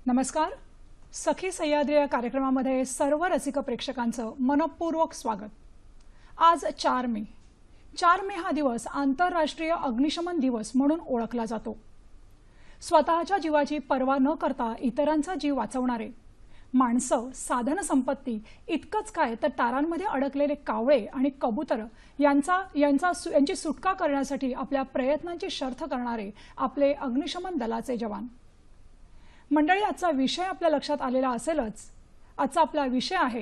नमस्कार. सखी सह्याद्री या कार्यक्रमामध्ये सर्व रसिक प्रेक्षकांचं मनपूर्वक स्वागत. आज 4 मे. 4 मे हा दिवस आंतरराष्ट्रीय अग्निशमन दिवस म्हणून ओळखला जातो. स्वतःच्या जीवाची पर्वा न करता इतरांचा जीव वाचवणारे माणसं, साधन संपत्ती इतकंच काय तर तारांमध्ये अडकलेले कावळे आणि कबूतर यांची सुटका करण्यासाठी आपल्या प्रयत्नांची शर्थ करणारे आपले अग्निशमन दलाचे जवान. मंडळी, आजचा विषय आपल्या लक्षात आलेला असेलच. आजचा आपला विषय आहे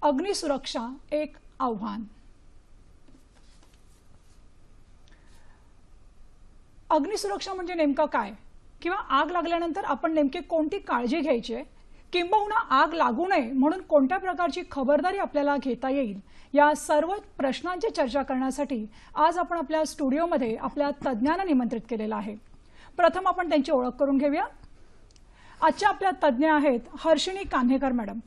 अग्निसुरक्षा एक आव्हान. अग्निसुरक्षा म्हणजे नेमकं काय, किंवा आग लागल्यानंतर आपण नेमकी कोणती काळजी घ्यायची आहे, किंबहुना आग लागू नये म्हणून कोणत्या प्रकारची खबरदारी आपल्याला घेता येईल, या सर्व प्रश्नांची चर्चा करण्यासाठी आज आपण आपल्या स्टुडिओमध्ये आपल्या तज्ज्ञांना निमंत्रित केलेलं आहे. प्रथम आपण त्यांची ओळख करून घेऊया. आजच्या आपल्या तज्ज्ञ आहेत हर्षिणी कान्हेकर मॅडम.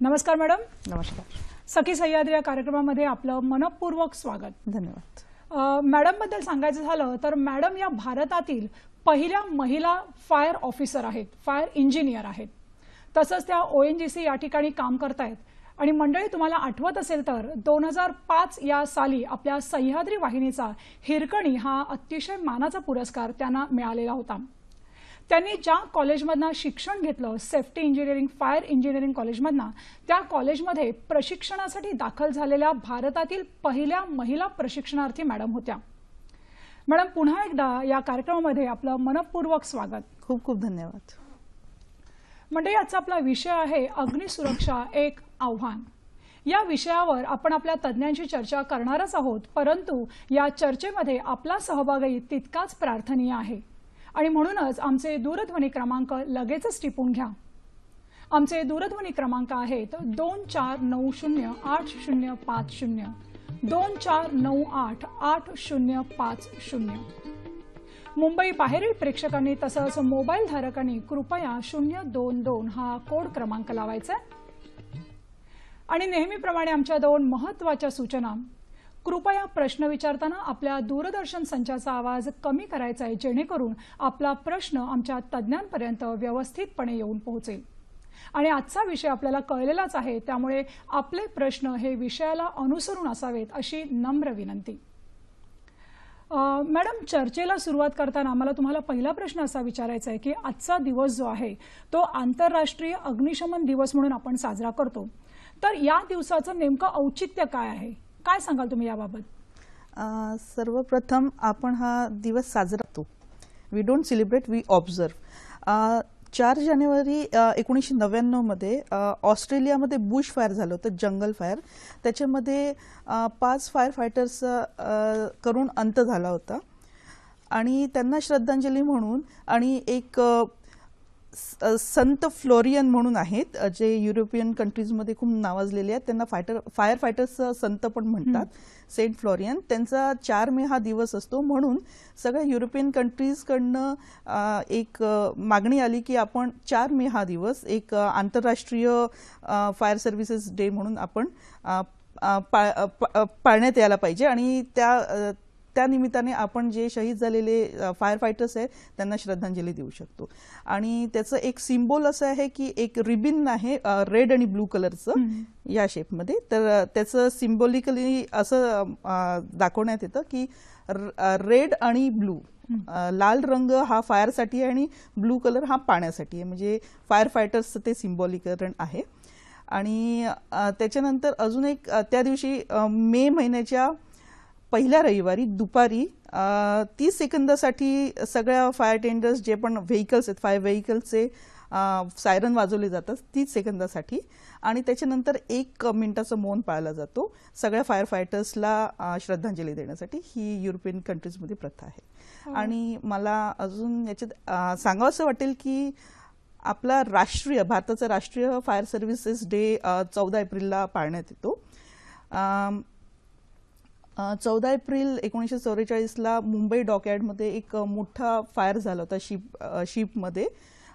नमस्कार मॅडम. नमस्कार. सखी सह्याद्री या कार्यक्रमामध्ये आपलं मनपूर्वक स्वागत. धन्यवाद. मॅडम बद्दल सांगायचं झालं तर मॅडम या भारतातील पहिल्या महिला फायर ऑफिसर आहेत, फायर इंजिनियर आहेत. तसंच त्या ONGC या ठिकाणी काम करतायत. आणि मंडळी, तुम्हाला आठवत असेल तर 2005 या साली आपल्या सह्याद्री वाहिनीचा हिरकणी हा अतिशय मानाचा पुरस्कार त्यांना मिळालेला होता. त्यांनी ज्या कॉलेजमधनं शिक्षण घेतलं, सेफ्टी इंजिनिअरिंग फायर इंजिनिअरिंग कॉलेजमधनं, त्या कॉलेजमध्ये प्रशिक्षणासाठी दाखल झालेल्या भारतातील पहिल्या महिला प्रशिक्षणार्थी मॅडम होत्या. मॅडम, पुन्हा एकदा या कार्यक्रमामध्ये आपलं मनपूर्वक स्वागत. खूप खूप धन्यवाद. मंडळी, आजचा आपला विषय आहे अग्निसुरक्षा एक आव्हान. या विषयावर आपण आपल्या तज्ज्ञांशी चर्चा करणारच आहोत, परंतु या चर्चेमध्ये आपला सहभागही तितकाच प्रार्थनीय आहे. आणि म्हणूनच आमचे दूरध्वनी क्रमांक लगेचच टिपून घ्या. आमचे दूरध्वनी क्रमांक आहेत 24908050, 24988050. मुंबई बाहेरील प्रेक्षकांनी तसंच मोबाईल धारकांनी कृपया 022 हा कोड क्रमांक लावायचा. आणि नेहमीप्रमाणे आमच्या 2 महत्त्वाच्या सूचना. कृपया प्रश्न विचारताना आपल्या दूरदर्शन संचाचा आवाज कमी करायचा आहे, जेणेकरून आपला प्रश्न आमच्या तज्ज्ञांपर्यंत व्यवस्थितपणे येऊन पोहोचेल. आणि आजचा विषय आपल्याला कळलेलाच आहे, त्यामुळे आपले प्रश्न हे विषयाला अनुसरून असावेत अशी नम्र विनंती. मॅडम, चर्चेला सुरुवात करताना मला तुम्हाला पहिला प्रश्न असा विचारायचा आहे की आजचा दिवस जो आहे तो आंतरराष्ट्रीय अग्निशमन दिवस म्हणून आपण साजरा करतो. तर या दिवसाचं नेमकं औचित्य काय आहे, काय सांगाल तुम्ही याबाबत? सर्वप्रथम आपण हा दिवस साजरा करतो. We don't celebrate, we observe. 4 जानेवारी 1999 मध्ये ऑस्ट्रेलियामध्ये बुश फायर झालं होतं, जंगल फायर. त्याच्यामध्ये 5 फायर फायटर्स करून अंत झाला होता. आणि त्यांना श्रद्धांजली म्हणून आणि एक संत फ्लोरियन म्हणून आहेत, जे युरोपियन कंट्रीजमध्ये खूप नावाजलेले आहेत. त्यांना फायर फायटर्स संत पण म्हणतात, सेंट फ्लोरियन. त्यांचा 4 मे हा दिवस असतो. म्हणून सगळ्या युरोपियन कंट्रीजकडनं एक मागणी आली की आपण 4 मे हा दिवस एक आंतरराष्ट्रीय फायर सर्व्हिसेस डे म्हणून आपण पाळण्यात यायला पाहिजे. आणि त्या निमित्ताने आपण जे शहीद झालेले फायर फायटर्स आहेत त्यांना श्रद्धांजली देऊ शकतो. आणि त्याचं एक सिम्बॉल असं आहे की एक रिबिन आहे रेड आणि ब्लू कलरचं या शेपमध्ये. तर त्याचं सिम्बॉलिकली असं दाखवण्यात येतं की रेड आणि ब्लू, लाल रंग हा फायरसाठी आहे आणि ब्लू कलर हा पाण्यासाठी आहे. म्हणजे फायर फायटर्सचं ते सिम्बॉलिकरण आहे. आणि त्याच्यानंतर अजून एक, त्या दिवशी मे महिन्याच्या पहिल्या रविवारी दुपारी 30 सेकंदासाठी सगळ्या फायर टेंडर्स जे पण व्हेकल्स आहेत, फायर व्हेकल्सचे सायरन वाजवले जातात 30 सेकंदासाठी. आणि त्याच्यानंतर 1 मिनिटाचं मौन पाळला जातो सगळ्या फायर फायटर्सला श्रद्धांजली देण्यासाठी. ही युरोपियन कंट्रीजमध्ये प्रथा आहे. आणि मला अजून याच्यात सांगावंसं वाटेल की आपला भारताचा राष्ट्रीय फायर सर्व्हिसेस डे 14 एप्रिलला पाळण्यात येतो. 14 एप्रिल 1944ला मुंबई डॉकयार्डमध्ये एक मोठा फायर झाला होता शिपमध्ये.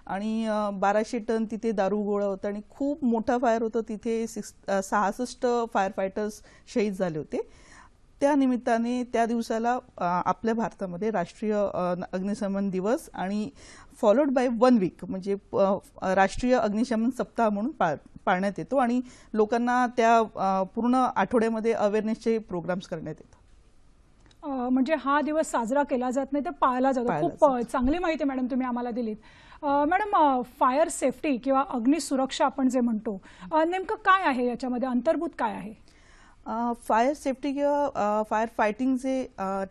आणि 1200 टन तिथे दारू गोळा होता आणि खूप मोठा फायर होता. तिथे 66 फायर फायटर्स शहीद झाले होते. त्या निमित्ताने त्या दिवसाला आपल्या भारतामध्ये राष्ट्रीय अग्निशमन दिवस आणि फॉलोड बाय 1 वीक म्हणजे राष्ट्रीय अग्निशमन सप्ताह म्हणून पाळण्यात येतो आणि लोकांना त्या पूर्ण आठवड्यामध्ये अवेअरनेसचे प्रोग्राम्स करण्यात येतात. म्हणजे हा दिवस साजरा केला जात नाही, तर पाळला जातो. खूप चांगली माहिती मॅडम तुम्ही आम्हाला दिलीत. मॅडम, फायर सेफ्टी किंवा अग्निसुरक्षा आपण जे म्हणतो, नेमकं काय आहे याच्यामध्ये, अंतर्भूत काय आहे? फायर सेफ्टी किंवा फायर फायटिंग जे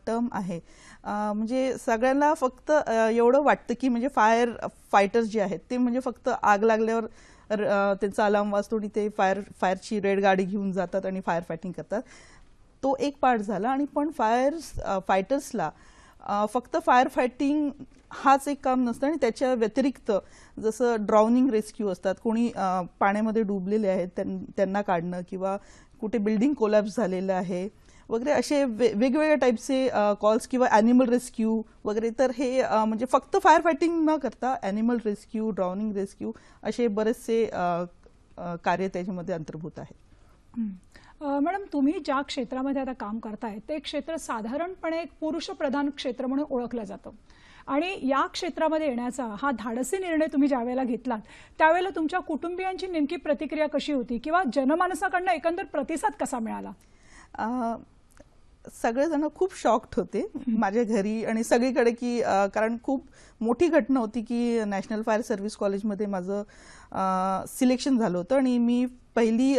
टर्म आहे, म्हणजे सगळ्यांना फक्त एवढं वाटतं की म्हणजे फायर फायटर्स जे आहेत ते म्हणजे फक्त आग लागल्यावर त्यांचा अलार्म वाजतो आणि ते फायरची रेड गाडी घेऊन जातात आणि फायर फायटिंग करतात. तो एक पार्ट झाला. आणि पण फायटर्सला फक्त फायर फायटिंग हाच एक काम नसतं आणि त्याच्या व्यतिरिक्त जसं ड्राउनिंग रेस्क्यू असतात, कोणी पाण्यामध्ये डुबलेले आहेत त्यांना काढणं किंवा कुठे बिल्डिंग कोलॅप्स झालेलं आहे वगैरे असे वेगवेगळ्या टाईपचे कॉल्स किंवा ॲनिमल रेस्क्यू वगैरे. तर हे म्हणजे फक्त फायर फायटिंग न करता ॲनिमल रेस्क्यू, ड्राउनिंग रेस्क्यू असे बरेचसे कार्य त्याच्यामध्ये अंतर्भूत आहे. मॅडम, तुम्ही ज्या क्षेत्रामध्ये आता काम करताय ते क्षेत्र साधारणपणे एक पुरुषप्रधान क्षेत्र म्हणून ओळखलं जातं आणि या क्षेत्रामध्ये येण्याचा हा धाडसी निर्णय तुम्ही ज्यावेळेला घेतलात त्यावेळेला तुमच्या कुटुंबियांची नेमकी प्रतिक्रिया कशी होती किंवा जनमानसाकडनं एकंदर प्रतिसाद कसा मिळाला? सगळेजण खूप शॉक्ड होते माझ्या घरी आणि सगळीकडे की कारण खूप मोठी घटना होती की नॅशनल फायर सर्व्हिस कॉलेजमध्ये माझं सिलेक्शन झालं होतं आणि मी पहिली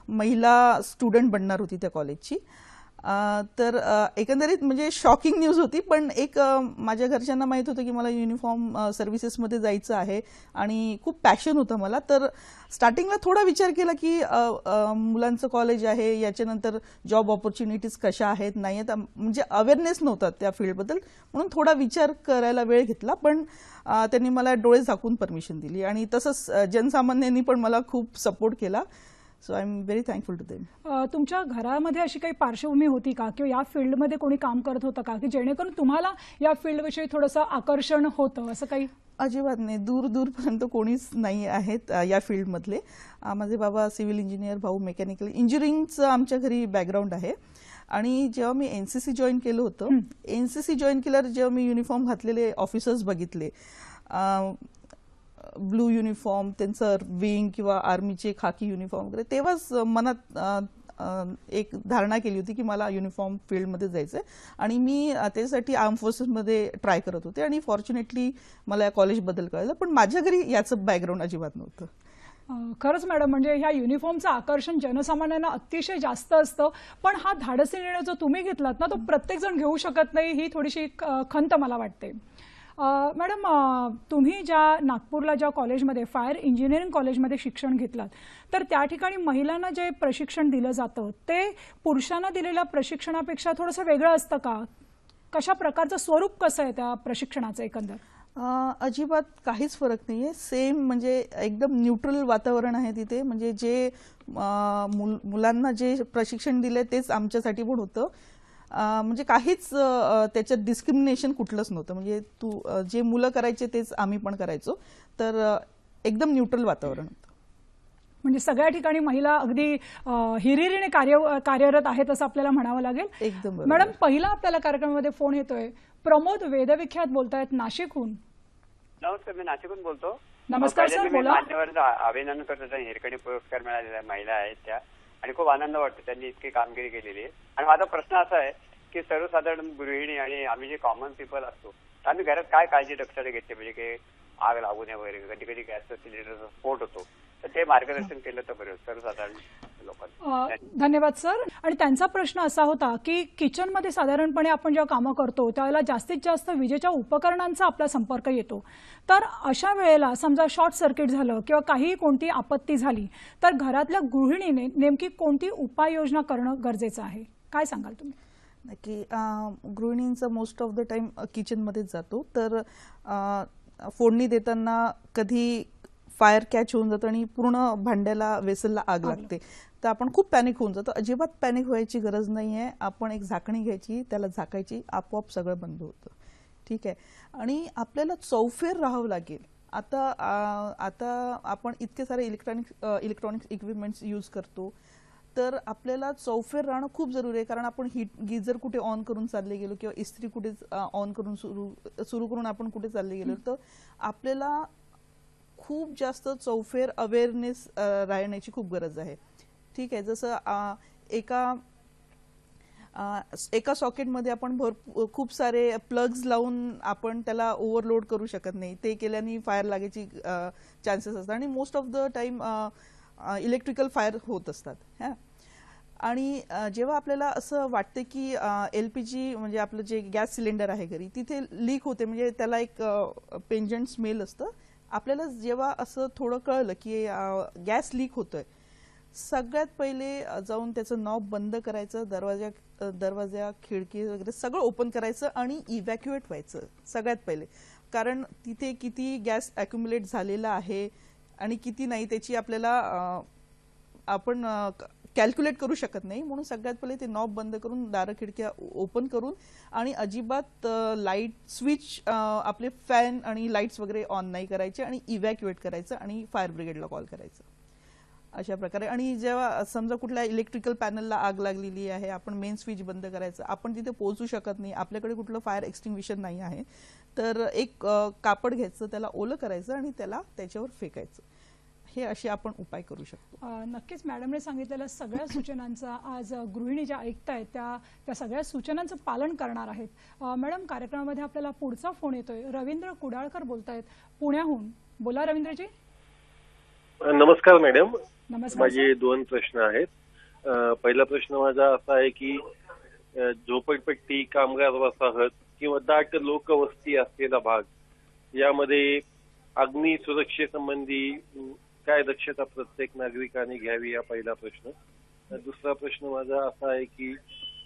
महिला स्टुडंट बनणार होती त्या कॉलेजची. तर एकंदरीत म्हणजे शॉकिंग न्यूज होती. पण एक माझ्या घरच्यांना माहित होतं की मला युनिफॉर्म सर्व्हिसेसमध्ये जायचं आहे आणि खूप पॅशन होतं मला. तर स्टार्टिंगला थोडा विचार केला की मुलांचं कॉलेज आहे, याच्यानंतर जॉब ऑपॉर्च्युनिटीज कशा आहेत नाही आहेत, म्हणजे अवेअरनेस नव्हता त्या फील्डबद्दल, म्हणून थोडा विचार करायला वेळ घेतला. पण त्यांनी मला डोळे झाकून परमिशन दिली आणि तसंच जनसामान्यांनी पण मला खूप सपोर्ट केला. So I am very thankful to them. तुमच्या घरामध्ये अशी काही पार्श्वभूमी होती का किंवा या फील्डमध्ये कोणी काम करत होतं का की जेणेकरून तुम्हाला या फील्डविषयी थोडंसं आकर्षण होतं, असं काही? अजिबात नाही. दूरपर्यंत कोणीच नाही आहेत या फील्डमधले. माझे बाबा सिव्हिल इंजिनियर, भाऊ मेकॅनिकल इंजिनिअरिंगचं आमच्या घरी बॅकग्राऊंड आहे. आणि जेव्हा मी एनसीसी जॉईन केलं होतं, एनसीसी जॉईन केल्यावर जेव्हा मी युनिफॉर्म घातलेले ऑफिसर्स बघितले, ब्लू युनिफॉर्म, त्यांचं विंग किंवा आर्मीचे खाकी युनिफॉर्म वगैरे, तेव्हाच मनात एक धारणा केली होती की मला युनिफॉर्म फील्डमध्ये जायचं आहे आणि मी त्यासाठी आर्म फोर्सेसमध्ये ट्राय करत होते. आणि फॉर्च्युनेटली मला या कॉलेजबद्दल कळलं. पण माझ्या घरी याचं बॅकग्राऊंड अजिबात नव्हतं. खरंच मॅडम, म्हणजे ह्या युनिफॉर्मचं आकर्षण जनसामान्यांना अतिशय जास्त असतं. पण हा धाडसी निर्णय जो तुम्ही घेतलात ना, तो प्रत्येकजण घेऊ शकत नाही, ही थोडीशी खंत मला वाटते. मॅडम, तुम्ही ज्या नागपूरला ज्या कॉलेजमध्ये फायर इंजिनिअरिंग कॉलेजमध्ये शिक्षण घेतलात, तर त्या ठिकाणी महिलांना जे प्रशिक्षण दिलं जातं ते पुरुषांना दिलेल्या प्रशिक्षणापेक्षा थोडंसं वेगळं असतं का? कशा प्रकारचं स्वरूप कसं आहे त्या प्रशिक्षणाचं एकंदर? अजिबात काहीच फरक नाही आहे. सेम म्हणजे एकदम न्यूट्रल वातावरण आहे तिथे. म्हणजे जे मुलांना जे प्रशिक्षण दिले तेच आमच्यासाठी पण होतं. म्हणजे काहीच त्याच्यात डिस्क्रिमिनेशन कुठलंच नव्हतं. म्हणजे जे मुलं करायचे तेच आम्ही पण करायचो. तर एकदम न्यूट्रल वातावरण होतं. म्हणजे सगळ्या ठिकाणी महिला अगदी हिरिरीने कार्यरत आहेत असं आपल्याला म्हणावं लागेल. एकदम. मॅडम, पहिला आपल्याला कार्यक्रमामध्ये फोन येतोय. प्रमोद वेदविख्यात बोलतायत नाशिकहून. नमस्कार, मी नाशिकहून बोलतो. नमस्कार सर, बोला. मान्यवर अभिनंदन करतो. हिरकणी पुरस्कार मिळालेला महिला आहेत त्या आणि खूप आनंद वाटतो त्यांनी इतकी कामगिरी केलेली आहे. आणि माझा प्रश्न असा आहे की सर्वसाधारण गृहिणी आणि आम्ही जे कॉमन पीपल असतो आम्ही घरात काय काळजी दक्षता घेते, म्हणजे की आग लागू नये वगैरे, कधी कधी गॅसचा सिलेंडरचा स्फोट होतो, तर ते मार्गदर्शन केलं तर बरं सर्वसाधारण लोकांना. धन्यवाद सर. आणि त्यांचा प्रश्न असा होता की किचनमध्ये साधारणपणे आपण जेव्हा कामं करतो त्यावेळेला जास्तीत जास्त विजेच्या उपकरणांचा आपला संपर्क येतो. तर अशा वेळेला समजा शॉर्ट सर्किट झालं किंवा काही कोणती आपत्ती झाली तर घरातल्या गृहिणीने नेमकी कोणती उपाययोजना करणं गरजेचं आहे, काय सांगाल तुम्ही? नक्की. गृहिणींचा मोस्ट ऑफ द टाइम किचनमध्येच जातो. तर फोडणी देताना कधी फायर कॅच होऊन जातं आणि पूर्ण भांड्याला वेसलला आग लागते, तर आपण खूप पॅनिक होऊन जातो. अजिबात पॅनिक व्हायची गरज नाही आहे. आपण एक झाकणी घ्यायची, त्याला झाकायची, आपोआप सगळं बंद होतं. ठीक आहे. आणि आपल्याला चौफेर राहावं लागेल. आता आपण इतके सारे इलेक्ट्रॉनिक्स इक्विपमेंट्स यूज करतो, तर आपल्याला चौफेर राहणं खूप जरुरी आहे, कारण आपण गिझर कुठे ऑन करून चालले गेलो किंवा इस्त्री कुठे ऑन करून सुरू करून आपण कुठे चालले गेलो, तर आपल्याला खूप जास्त चौफेर अवेअरनेस राहण्याची खूप गरज आहे. ठीक आहे, जसं एका सॉकेटमध्ये आपण खूप सारे प्लग्स लावून आपण त्याला ओव्हरलोड करू शकत नाही. ते केल्याने फायर लागायची चान्सेस असतात आणि most of the time electrical fire होत असतात. आणि जेव्हा आपल्याला असं वाटतं की LPG म्हणजे आपलं जे गॅस सिलेंडर आहे घरी तिथे लीक होते, म्हणजे त्याला एक पेंजंट स्मेल असतं, आपल्याला जेव्हा असं थोडं कळलं की गॅस लीक होतोय, सगळ्यात पहिले जाऊन त्याचं नॉब बंद करायचं, दरवाजा खिडकी वगैरे सगळं ओपन करायचं आणि इव्हॅक्युएट व्हायचं सगळ्यात पहिले. कारण तिथे किती गॅस अॅक्युम्युलेट झालेला आहे आणि किती नाही त्याची आपल्याला आपण कॅल्क्युलेट करू शकत नाही. म्हणून सगळ्यात पहिले ते नॉब बंद करून दारं खिडक्या ओपन करून आणि अजिबात लाईट स्विच आपले फॅन आणि लाईट्स वगैरे ऑन नाही करायचे आणि इव्हॅक्युएट करायचं आणि फायर ब्रिगेडला कॉल करायचं अशा प्रकारे. आणि जेव्हा समजा कुठल्या इलेक्ट्रिकल पॅनलला आग लागलेली आहे, आपण मेन स्विच बंद करायचं, आपण तिथे पोहोचू शकत नाही, आपल्याकडे कुठलं फायर एक्सटिंग्विशर नाही आहे, तर एक कापड घ्यायचं, त्याला ओलं करायचं आणि त्याला त्याच्यावर फेकायचं. हे असे आपण उपाय करू शकतो. नक्कीच मॅडमने सांगितलेल्या सगळ्या सूचनांचा आज गृहिणी ज्या ऐकतायत त्या सगळ्या सूचनांचं पालन करणार आहेत. मॅडम, कार्यक्रमामध्ये आपल्याला पुढचा फोन येतोय. रवींद्र कुडाळकर बोलतायत पुण्याहून. बोला रवींद्रजी. नमस्कार मॅडम. नमस्कार. माझे 2 प्रश्न आहेत. पहिला प्रश्न माझा असा आहे की झोपडपट्टी, कामगार वसाहत किंवा दाट लोकवस्ती असलेला भाग यामध्ये अग्नी सुरक्षेसंबंधी काय दक्षता प्रत्येक नागरिकाने घ्यावी, हा पहिला प्रश्न. दुसरा प्रश्न माझा असा आहे की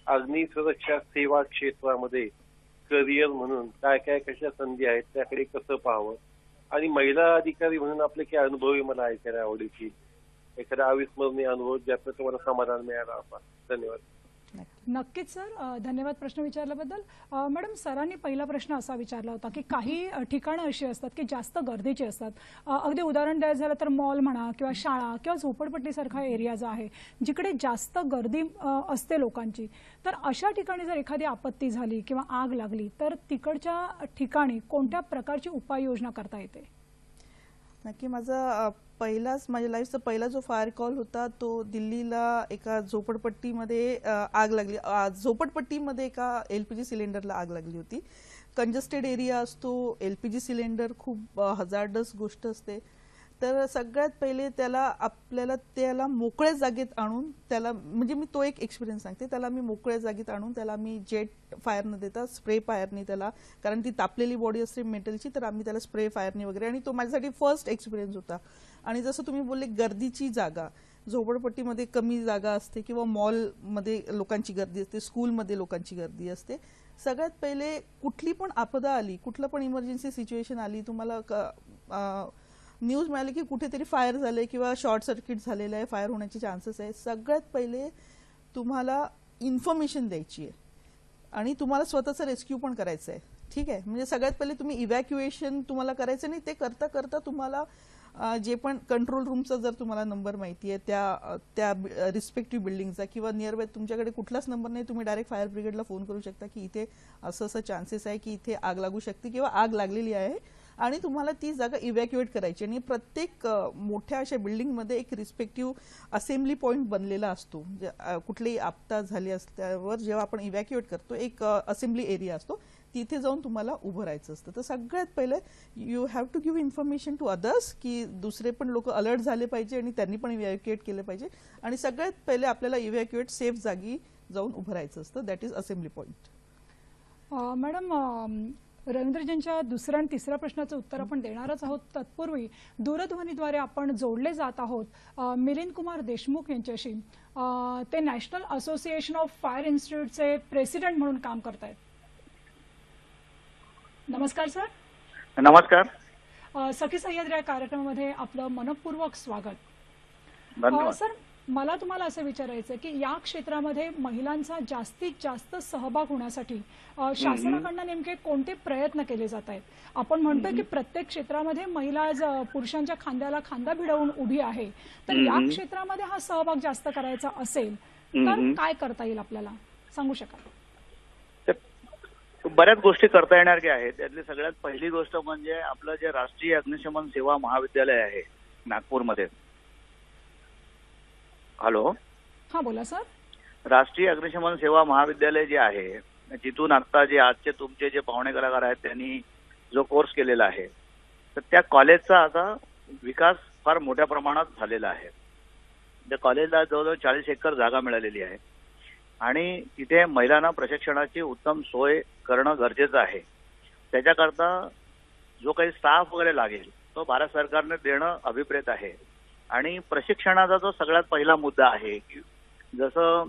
अग्नी सुरक्षा सेवा क्षेत्रामध्ये करिअर म्हणून काय काय कशा संधी आहेत त्याकडे कसं पाहावं, आणि महिला अधिकारी म्हणून आपले काही अनुभवही मला ऐकायला आवडेल की एखादा अविस्मरणीय अनुभव ज्याचं तुम्हाला समाधान मिळालं असा. धन्यवाद. नक्कीच सर, धन्यवाद प्रश्न विचारल्याबद्दल. मॅडम, सरांनी पहिला प्रश्न असा विचारला होता की काही ठिकाणं अशी असतात की जास्त गर्दीची असतात. अगदी उदाहरण द्यायचं झालं तर मॉल म्हणा किंवा शाळा किंवा झोपडपट्टीसारखा एरिया जो आहे जिकडे जास्त गर्दी असते लोकांची, तर अशा ठिकाणी जर एखादी आपत्ती झाली किंवा आग लागली तर तिकडच्या ठिकाणी कोणत्या प्रकारची उपाययोजना करता येते? नक्की. माझ्या लाईफचा पहिला जो फायर कॉल होता तो दिल्लीला एका झोपडपट्टीमध्ये आग लागली. झोपडपट्टीमध्ये एका LPG सिलेंडरला आग लागली होती. कंजस्टेड एरिया असतो, LPG सिलेंडर खूप हजार्डस गोष्ट असते, तर सगळ्यात पहिले त्याला मोकळ्या जागेत आणून त्याला, म्हणजे मी तो एक एक्सपिरियन्स सांगते, त्याला मी मोकळ्या जागेत आणून त्याला मी जेट फायर न देता स्प्रे फायरने त्याला, कारण ती तापलेली बॉडी असते मेटलची, तर आम्ही त्याला स्प्रे फायरने वगैरे, आणि तो माझ्यासाठी फर्स्ट एक्सपिरियन्स होता. आणि जसं तुम्ही बोलले गर्दीची जागा, झोपडपट्टीमध्ये कमी जागा असते किंवा मॉलमध्ये लोकांची गर्दी असते, स्कूलमध्ये लोकांची गर्दी असते. सगळ्यात पहिले कुठली पण आपदा आली, कुठलं पण इमर्जन्सी सिच्युएशन आली, तुम्हाला न्यूज मिळाली की कुठेतरी फायर झाले किंवा शॉर्ट सर्किट झालेलं आहे, फायर होण्याचे चान्सेस आहे, सगळ्यात पहिले तुम्हाला इन्फॉर्मेशन द्यायची आहे आणि तुम्हाला स्वतःचं रेस्क्यू पण करायचं आहे. ठीक आहे, म्हणजे सगळ्यात पहिले तुम्ही इव्हॅक्युएशन तुम्हाला करायचं नाही, ते करता करता तुम्हाला जे पण कंट्रोल रूमचा जर तुम्हाला नंबर माहिती आहे त्या रिस्पेक्टिव्ह बिल्डिंगचा किंवा नियर बाय तुमच्याकडे कुठलाच नंबर नाही, तुम्ही डायरेक्ट फायर ब्रिगेडला फोन करू शकता की इथे असं चान्सेस आहे की इथे आग लागू शकते किंवा आग लागलेली आहे, आणि तुम्हाला ती जागा इव्हॅक्युएट करायची. आणि प्रत्येक मोठ्या अशा बिल्डिंगमध्ये एक रिस्पेक्टिव्ह असेंब्ली पॉईंट बनलेला असतो. कुठलीही आपदा झाली असल्यावर जेव्हा आपण इव्हॅक्युएट करतो एक असेंब्ली एरिया असतो, तिथे जाऊन तुम्हाला उभं राहायचं असतं. तर सगळ्यात पहिले you have to give information to others, की दुसरे पण लोक अलर्ट झाले पाहिजे आणि त्यांनी पण इव्हॅक्युएट केलं पाहिजे. आणि सगळ्यात पहिले आपल्याला इव्हॅक्युएट सेफ जागी जाऊन उभं राहायचं असतं, that is assembly point. Madam, रवींद्रजींच्या दुसऱ्या आणि तिसऱ्या प्रश्नाचं उत्तर आपण देणारच आहोत. तत्पूर्वी दूरध्वनीद्वारे आपण जोडले जात आहोत मिलिंद कुमार देशमुख यांच्याशी. ते नॅशनल असोसिएशन ऑफ फायर इन्स्टिट्यूटचे प्रेसिडेंट म्हणून काम करतायत. नमस्कार सर. नमस्कार. सखी सह्याद्री या कार्यक्रमामध्ये आपलं मनपूर्वक स्वागत. धन्यवाद. सर, मला तुम्हाला असं विचारायचं आहे की या क्षेत्रामध्ये महिलांचा जास्तीत जास्त सहभाग होण्यासाठी शासनाकडनं नेमके कोणते प्रयत्न केले जात आहेत? आपण म्हणतोय की प्रत्येक क्षेत्रामध्ये महिला आज पुरुषांच्या खांद्याला खांदा भिडवून उभी आहे, तर या क्षेत्रामध्ये हा सहभाग जास्त करायचा असेल तर काय करता येईल आपल्याला, सांगू शकाल? बऱ्याच गोष्टी करता येणाऱ्या आहेत. त्यातली सगळ्यात पहिली गोष्ट म्हणजे आपलं जे राष्ट्रीय अग्निशमन सेवा महाविद्यालय आहे नागपूरमध्ये. हॅलो, हा बोला सर. राष्ट्रीय अग्निशमन सेवा महाविद्यालय जे आहे, जिथून आता जे आजचे तुमचे जे पाहुणे कलाकार आहेत त्यांनी जो कोर्स केलेला आहे, तर त्या कॉलेजचा आता विकास फार मोठ्या प्रमाणात झालेला आहे. त्या कॉलेजला जवळजवळ 40 एकर जागा मिळालेली आहे आणि तिथे महिलांना प्रशिक्षणाची उत्तम सोय करणं गरजेचं आहे. त्याच्याकरता जो काही स्टाफ वगैरे लागेल तो भारत सरकारने देणं अभिप्रेत आहे. आणि प्रशिक्षणाचा जो सगळ्यात पहिला मुद्दा आहे की जसं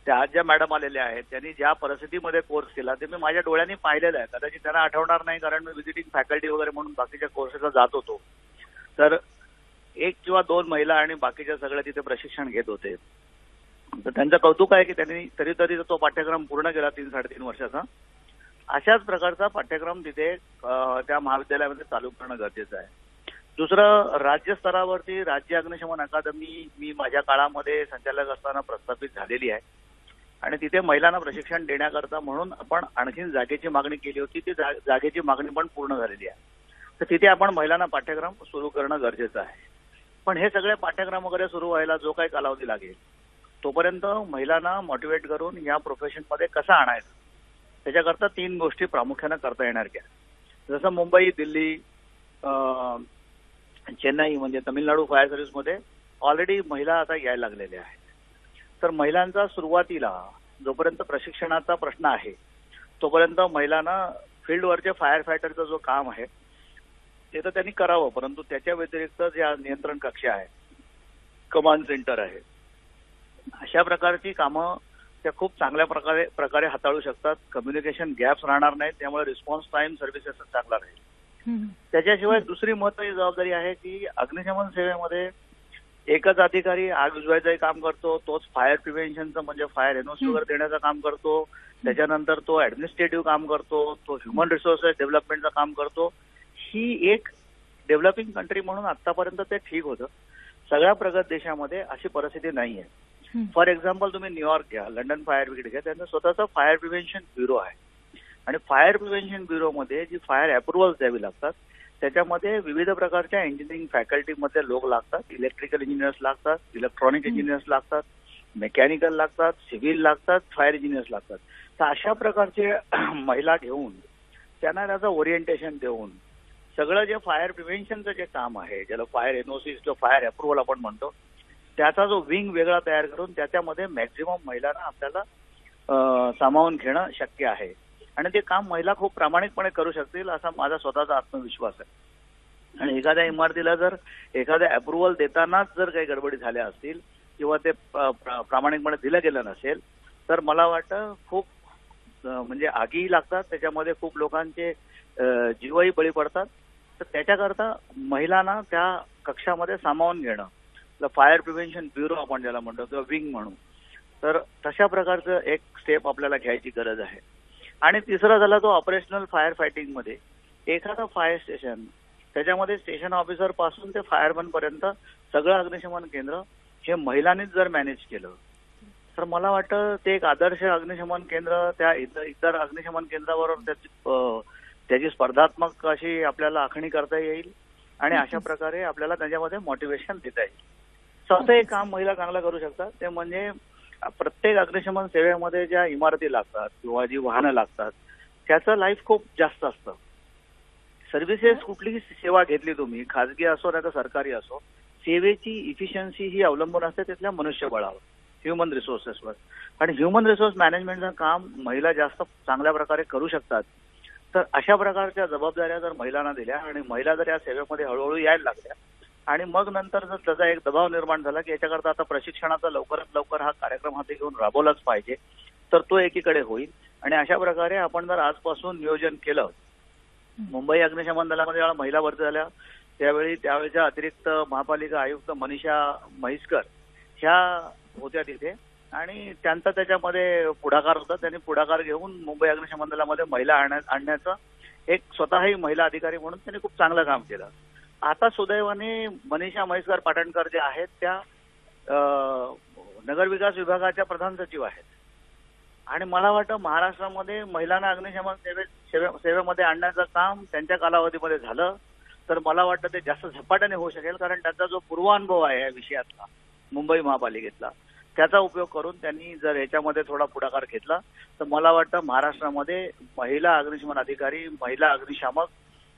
त्या आज ज्या मॅडम आलेल्या आहेत त्यांनी ज्या परिस्थितीमध्ये कोर्स केला ते मी माझ्या डोळ्यांनी पाहिलेलं आहे. कदाचित त्यांना आठवणार नाही कारण मी व्हिजिटिंग फॅकल्टी वगैरे म्हणून बाकीच्या कोर्सेसला जात होतो. तर 1 किंवा 2 महिला आणि बाकीच्या सगळ्या तिथे प्रशिक्षण घेत होते. तर त्यांचं कौतुक आहे की त्यांनी तरी तो पाठ्यक्रम पूर्ण केला 3-3.5 वर्षाचा. अशाच प्रकारचा पाठ्यक्रम तिथे त्या महाविद्यालयामध्ये चालू करणं गरजेचं आहे. दुसरं, राज्य स्तरावरती राज्य अग्निशमन अकादमी मी माझ्या काळामध्ये संचालक असताना प्रस्थापित झालेली आहे आणि तिथे महिलांना प्रशिक्षण देण्याकरता म्हणून आपण आणखीन जागेची मागणी केली होती. ती जागेची मागणी पण पूर्ण झालेली आहे. तर तिथे आपण महिलांना पाठ्यक्रम सुरू करणं गरजेचं आहे. पण हे सगळे पाठ्यक्रम वगैरे सुरू व्हायला जो काही कालावधी लागेल तोपर्यंत महिलांना मोटिवेट करून या प्रोफेशनमध्ये कसं आणायचं त्याच्याकरता 3 गोष्टी प्रामुख्यानं करता येणार क्या. जसं मुंबई, दिल्ली, चेन्नई म्हणजे तमिळनाडू फायर सर्व्हिसमध्ये ऑलरेडी महिला आता यायला लागलेल्या आहेत. तर महिलांचा सुरुवातीला जोपर्यंत प्रशिक्षणाचा प्रश्न आहे तोपर्यंत महिलांना फील्डवरचे फायर फायटरचं जो काम आहे ते तर त्यांनी करावं, परंतु त्याच्या व्यतिरिक्त जे नियंत्रण कक्ष आहे, कमांड सेंटर आहे, अशा प्रकारची कामं त्या खूप चांगल्या प्रकारे हाताळू शकतात. कम्युनिकेशन गॅप्स राहणार नाहीत, त्यामुळे रिस्पॉन्स टाइम सर्व्हिसेस चांगला राहील. त्याच्याशिवाय दुसरी महत्वाची जबाबदारी आहे की अग्निशमन सेवेमध्ये एकच अधिकारी आग विझवायचंही काम करतो, तोच फायर प्रिव्हेन्शनचं म्हणजे फायर एनओसी वगैरे देण्याचं काम करतो, त्याच्यानंतर तो ऍडमिनिस्ट्रेटिव्ह काम करतो, तो ह्युमन रिसोर्सेस डेव्हलपमेंटचं काम करतो. ही एक डेव्हलपिंग कंट्री म्हणून आतापर्यंत ते ठीक होतं. सगळ्या प्रगत देशामध्ये अशी परिस्थिती नाहीये. फॉर एक्झाम्पल तुम्ही न्यूयॉर्क घ्या, लंडन फायर ब्रिगेड घ्या, त्यांचं स्वतःचा फायर प्रिव्हेन्शन ब्युरो आहे आणि फायर प्रिव्हेन्शन ब्युरोमध्ये जी फायर अप्रुव्हल्स द्यावी लागतात त्याच्यामध्ये विविध प्रकारच्या इंजिनिअरिंग फॅकल्टीमधले लोक लागतात, इलेक्ट्रिकल इंजिनियर्स लागतात, इलेक्ट्रॉनिक इंजिनियर्स लागतात, मेकॅनिकल लागतात, सिव्हिल लागतात, फायर इंजिनियर्स लागतात. तर अशा प्रकारचे महिला घेऊन त्यांना त्याचं ओरिएंटेशन देऊन सगळं जे फायर प्रिव्हेन्शनचं जे काम आहे, ज्याला फायर एनओसी जो फायर अप्रुव्हल आपण म्हणतो, त्याचा जो विंग वेगळा तयार करून त्याच्यामध्ये मॅक्झिमम महिलांना आपल्याला सामावून घेणं शक्य आहे आणि ते काम महिला खूप प्रामाणिकपणे करू शकतील असा माझा स्वतःचा आत्मविश्वास आहे. आणि एखाद्या इमारतीला जर एखाद्या अप्रुव्हल देतानाच जर काही गडबडी झाल्या असतील किंवा ते प्रामाणिकपणे दिलं गेलं नसेल तर मला वाटतं खूप म्हणजे आगीही लागतात, त्याच्यामध्ये खूप लोकांचे जीवही बळी पडतात. तर त्याच्याकरता महिलांना त्या कक्षामध्ये सामावून घेणं, फायर प्रिव्हेन्शन ब्युरो आपण ज्याला म्हणतो किंवा विंग म्हणू, तर तशा प्रकारचं एक स्टेप आपल्याला घ्यायची गरज आहे. आणि तिसरा झाला तो ऑपरेशनल फायर फायटिंग मध्ये एखादं फायर स्टेशन त्याच्यामध्ये स्टेशन ऑफिसर पासून ते फायरमन पर्यंत सगळं अग्निशमन केंद्र हे महिलांनीच जर मॅनेज केलं तर मला वाटतं ते एक आदर्श अग्निशमन केंद्र त्या इतर अग्निशमन केंद्राबरोबर त्याची स्पर्धात्मक अशी आपल्याला आखणी करता येईल आणि अशा प्रकारे आपल्याला त्याच्यामध्ये मोटिवेशन देता येईल. चौथं एक काम महिला चांगलं करू शकतात ते म्हणजे प्रत्येक अग्निशमन सेवेमध्ये ज्या इमारती लागतात किंवा जी वाहनं लागतात त्याचं लाईफ खूप जास्त असतं. सर्व्हिसेस कुठलीही सेवा घेतली तुम्ही, खाजगी असो नाही तर सरकारी असो, सेवेची इफिशियन्सी ही अवलंबून असते तिथल्या मनुष्यबळावर, ह्युमन रिसोर्सेसवर. आणि ह्युमन रिसोर्स मॅनेजमेंटचं काम महिला जास्त चांगल्या प्रकारे करू शकतात. तर अशा प्रकारच्या जबाबदाऱ्या जर महिलांना दिल्या आणि महिला जर या सेवेमध्ये हळूहळू यायला लागल्या आणि मग नंतर जर त्याचा एक दबाव निर्माण झाला की याच्याकरता आता प्रशिक्षणाचा लवकरात लवकर हा कार्यक्रम हाती घेऊन राबवलाच पाहिजे तर तो एकीकडे होईल. आणि अशा प्रकारे आपण जर आजपासून नियोजन केलं, मुंबई अग्निशमन दलामध्ये महिला भरती झाल्या त्यावेळेच्या अतिरिक्त महापालिका आयुक्त मनीषा म्हैसकर ह्या होत्या तिथे आणि त्यांचा त्याच्यामध्ये पुढाकार होता. त्यांनी पुढाकार घेऊन मुंबई अग्निशमन दलामध्ये महिला आणण्याचं एक स्वतःही महिला अधिकारी म्हणून त्यांनी खूप चांगलं काम केलं. आता सुदैवाने मनीषा म्हैसकर पाटणकर ज्या आहेत त्या नगरविकास विभागाच्या प्रधान सचिव आहेत आणि मला वाटतं महाराष्ट्रामध्ये महिलांना अग्निशमन सेवेमध्ये आणण्याचं काम त्यांच्या कालावधीमध्ये झालं तर मला वाटतं ते जास्त झपाट्याने होऊ शकेल, कारण त्यांचा जो पूर्वानुभव आहे या विषयातला मुंबई महापालिकेतला त्याचा उपयोग करून त्यांनी जर याच्यामध्ये थोडा पुढाकार घेतला तर मला वाटतं महाराष्ट्रामध्ये महिला अग्निशमन अधिकारी, महिला अग्निशामक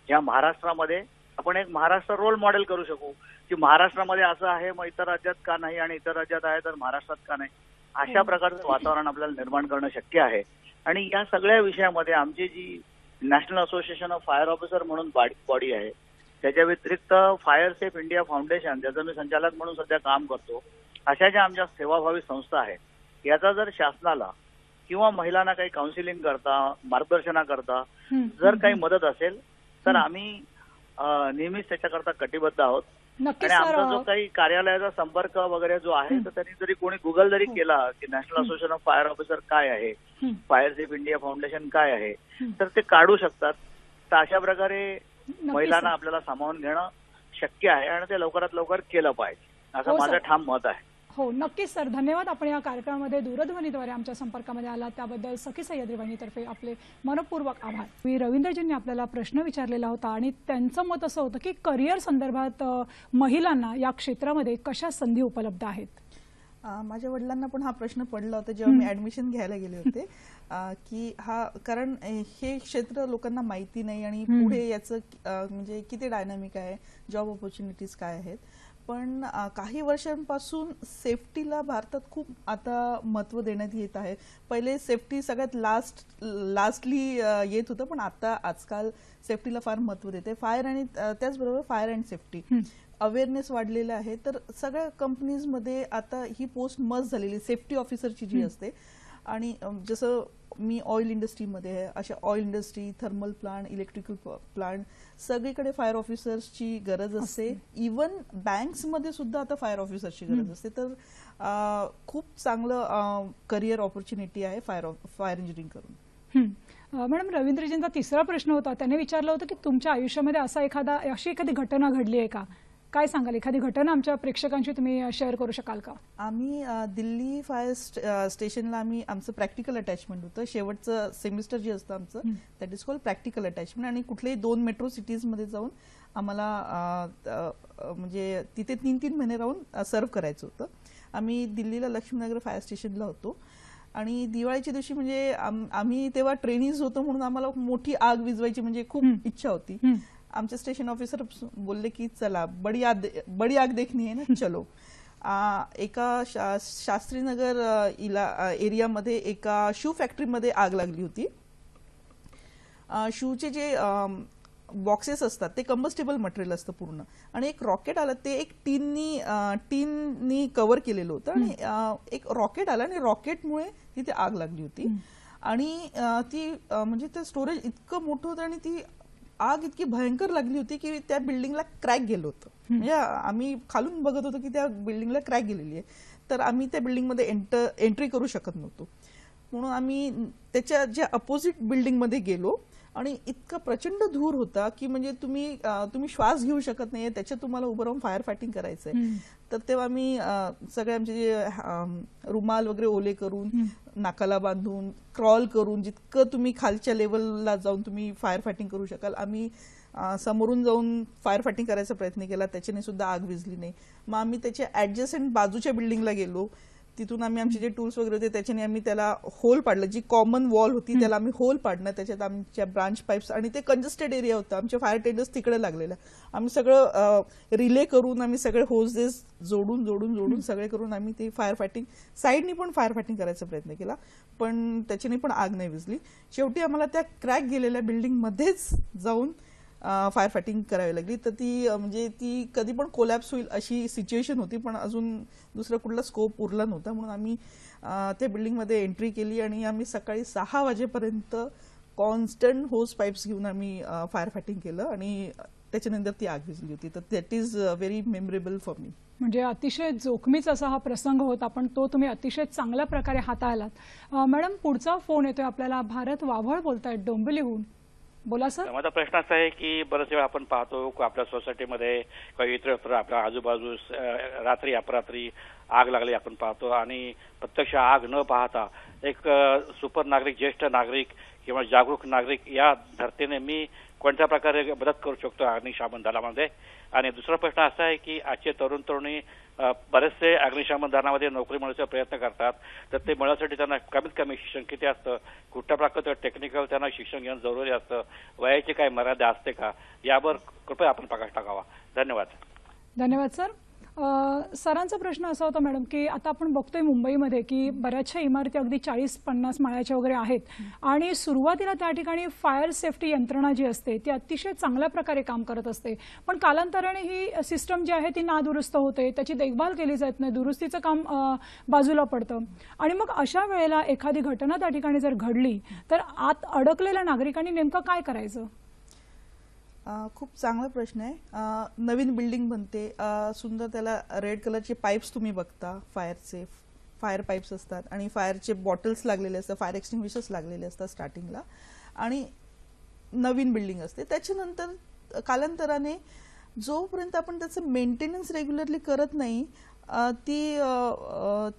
या महाराष्ट्रामध्ये आपण एक महाराष्ट्र रोल मॉडेल करू शकू की महाराष्ट्रामध्ये असं आहे मग इतर राज्यात का नाही आणि इतर राज्यात आहे तर महाराष्ट्रात का नाही, अशा प्रकारचं वातावरण आपल्याला निर्माण करणं शक्य आहे. आणि या सगळ्या विषयामध्ये आमची जी national association of fire officer म्हणून बॉडी आहे त्याच्या व्यतिरिक्त फायर सेफ इंडिया फाउंडेशन ज्याचं मी संचालक म्हणून सध्या काम करतो, अशा ज्या आमच्या सेवाभावी संस्था आहेत याचा जर शासनाला किंवा महिलांना काही काउन्सिलिंग करता मार्गदर्शनाकरता जर काही मदत असेल तर आम्ही नेहमीच त्याच्याकरता कटिबद्ध आहोत. आणि आमचा जो काही कार्यालयाचा संपर्क वगैरे जो आहे तर त्यांनी जरी कोणी गुगल जरी केला की national association of fire officer काय आहे, फायर सेफ इंडिया फाउंडेशन काय आहे तर ते काढू शकतात. तर अशा प्रकारे महिलांना आपल्याला सामावून घेणं शक्य आहे आणि ते लवकरात लवकर केलं पाहिजे असं माझं ठाम मत आहे. हो नक्कीच सर, धन्यवाद. आपण या कार्यक्रमामध्ये दूरध्वनीद्वारे आमच्या संपर्कामध्ये आलात त्याबद्दल सखी सह्याद्री वाहिनीतर्फे आपले मनपूर्वक आभार. मी रवींद्रजींनी आपल्याला प्रश्न विचारलेला होता आणि त्यांचं मत असं होतं की करिअर संदर्भात महिलांना या क्षेत्रामध्ये कशा संधी उपलब्ध आहेत. माझ्या वडिलांना पण हा प्रश्न पडला होता जेव्हा मी ऍडमिशन घ्यायला गेले होते की कारण हे क्षेत्र लोकांना माहिती नाही आणि पुढे याचं म्हणजे किती डायनामिक आहे, जॉब ऑपॉर्च्युनिटीज काय आहेत. पण काही वर्षांपासून सेफ्टीला भारतात खूप आता महत्त्व देण्यात येत आहे. पहिले सेफ्टी सगळ्यात लास्टली येत होतं पण आता आजकाल सेफ्टीला फार महत्त्व देते. फायर आणि त्याचबरोबर फायर अँड सेफ्टी अवेअरनेस वाढलेला आहे. तर सगळ्या कंपनीजमध्ये आता ही पोस्ट मस्ट झालेली सेफ्टी ऑफिसरची जी असते. आणि जसं मी ऑइल इंडस्ट्रीमध्ये आहे, अशा oil industry, thermal plant, electrical plant सगळीकडे फायर ऑफिसर्सची गरज असते. इवन बँक्समध्ये सुद्धा आता फायर ऑफिसरची गरज असते. तर खूप चांगलं करिअर ऑपॉर्च्युनिटी आहे फायर इंजिनिअरिंग करून. मॅडम, रवींद्रजींचा तिसरा प्रश्न होता, त्याने विचारलं होतं की तुमच्या आयुष्यामध्ये अशी एखादी घटना घडली आहे का, काय सांगाल, एखादी घटना आमच्या प्रेक्षकांशी तुम्ही शेअर करू शकाल का. आम्ही दिल्ली फायर स्टेशनला आमचं प्रॅक्टिकल अटॅचमेंट होतं. शेवटचं सेमिस्टर जे असतं आमचं that is called practical attachment. आणि कुठल्याही 2 मेट्रो सिटीजमध्ये जाऊन आम्हाला म्हणजे तिथे 3-3 महिने राहून सर्व्ह करायचं होतं. आम्ही दिल्लीला लक्ष्मीनगर फायर स्टेशनला होतो आणि दिवाळीच्या दिवशी म्हणजे आम्ही तेव्हा ट्रेनीज होतो म्हणून आम्हाला मोठी आग विझवायची म्हणजे खूप इच्छा होती. आमचे स्टेशन ऑफिसर बोलले की चला बडी आग देखनी है ना, चलो. एका शास्त्रीनगर एरियामध्ये एका शू फॅक्टरीमध्ये आग लागली होती. शूचे जे बॉक्सेस असतात ते कंबस्टेबल मटेरियल असतं पूर्ण आणि एक रॉकेट आलं, ते एक टीननी कव्हर केलेलं होतं आणि एक रॉकेट आलं आणि रॉकेटमुळे तिथे आग लागली होती. आणि ती म्हणजे ते स्टोरेज इतकं मोठं होतं आणि ती आग इतकी भयंकर लागली होती की त्या बिल्डिंगला क्रॅक गेलं होतं. म्हणजे आम्ही खालून बघत होतो की त्या बिल्डिंगला क्रॅक गेलेली आहे. तर आम्ही त्या बिल्डिंगमध्ये एंट्री करू शकत नव्हतो म्हणून आम्ही त्याच्या ज्या अपोजिट बिल्डिंगमध्ये गेलो आणि इतका प्रचंड धूर होता की म्हणजे तुम्ही श्वास घेऊ शकत नाहीये, त्याच्यात तुम्हाला उभं राहून फायर फायटिंग करायचंय. तर तेव्हा आम्ही सगळे आमचे जे रुमाल वगैरे ओले करून, नाकाला बांधून, क्रॉल करून जितकं तुम्ही खालच्या लेवलला जाऊन तुम्ही फायर फायटिंग करू शकाल, आम्ही समोरून जाऊन फायर फायटिंग करायचा प्रयत्न केला. त्याच्याने सुद्धा आग विझली नाही. मग आम्ही त्याच्या ऍडजस्टंट बाजूच्या बिल्डिंगला गेलो. तिथून आम्ही आमचे जे टूल्स वगैरे होते त्याच्याने आम्ही त्याला होल पाडलं. जी कॉमन वॉल होती त्याला आम्ही होल पाडणं, त्याच्यात आमच्या ब्रांच पाईप्स आणि ते कंजेस्टेड एरिया होता, आमच्या फायर टेंडर्स तिकडे लागलेल्या. आम्ही सगळं रिले करून आम्ही सगळे होजेस जोडून सगळे करून आम्ही ते फायर फायटिंग साईडनी पण फायर फायटिंग करायचा प्रयत्न केला. पण त्याच्याने पण आग नाही विझली. शेवटी आम्हाला त्या क्रॅक गेलेल्या बिल्डिंगमध्येच जाऊन फायर फायटिंग करावी लागली. तर ती कधी पण कोलॅप्स होईल अशी सिच्युएशन होती, पण अजून दुसरा कुठला स्कोप उरला नव्हता म्हणून आम्ही त्या बिल्डिंगमध्ये एंट्री केली आणि आम्ही सकाळी 6 वाजेपर्यंत कॉन्स्टंट होज पाईप्स घेऊन आम्ही फायर फायटिंग केलं आणि त्याच्यानंतर ती आग विझली होती. तर that is very memorable for me. म्हणजे अतिशय जोखमीचा असा हा प्रसंग होता, पण तो तुम्ही अतिशय चांगल्या प्रकारे हाताळलात. मॅडम, पुढचा फोन येतोय आपल्याला. भारत वाभळ बोलतायत डोंबिवलीहून. बोला सर. माझा प्रश्न असा आहे की बरेच वेळा आपण पाहतो आपल्या सोसायटीमध्ये किंवा इतर आपल्या आजूबाजूस रात्री अपरात्री आग लागली आपण पाहतो आणि प्रत्यक्ष आग न पाहता एक सुपर नागरिक, ज्येष्ठ नागरिक किंवा जागरूक नागरिक या धर्तीने मी कोणत्या प्रकारे मदत करू शकतो अग्निशमन दलामध्ये? आणि दुसरा प्रश्न असा आहे की आजचे तरुण तरुणी बरेचसे अग्निशमन दलामध्ये नोकरी मिळवण्याचा प्रयत्न करतात, तर ते मिळवण्यासाठी त्यांना कमीत कमी शिक्षण किती असतं, कुठल्या प्रकारचं टेक्निकल त्यांना शिक्षण घेणं जरुरी असतं, वयाची काही मर्यादा असते का, यावर कृपया आपण प्रकाश टाकावा. धन्यवाद. धन्यवाद सर. सरांचा प्रश्न असा होता मॅडम की आता आपण बघतोय मुंबईमध्ये की बऱ्याचशा इमारती अगदी 40-50 माळ्याच्या वगैरे आहेत आणि सुरुवातीला त्या ठिकाणी फायर सेफ्टी यंत्रणा जी असते ती अतिशय चांगल्या प्रकारे काम करत असते, पण कालांतराने ही सिस्टम जी आहे ती नादुरुस्त होते, त्याची देखभाल केली जात नाही, दुरुस्तीचं काम बाजूला पडतं आणि मग अशा वेळेला एखादी घटना त्या ठिकाणी जर घडली तर आत अडकलेल्या नागरिकांनी नेमकं काय करायचं? खूप चांगला प्रश्न आहे. नवीन बिल्डिंग बनते, सुंदर त्याला रेड कलरचे पाईप्स तुम्ही बघता, फायर पाईप्स असतात आणि फायरचे बॉटल्स लागलेले असतात, फायर एक्सटिंग्विशर्स लागलेले असतात स्टार्टिंगला आणि नवीन बिल्डिंग असते. त्याच्यानंतर कालांतराने जोपर्यंत आपण त्याचं मेंटेनन्स रेग्युलरली करत नाही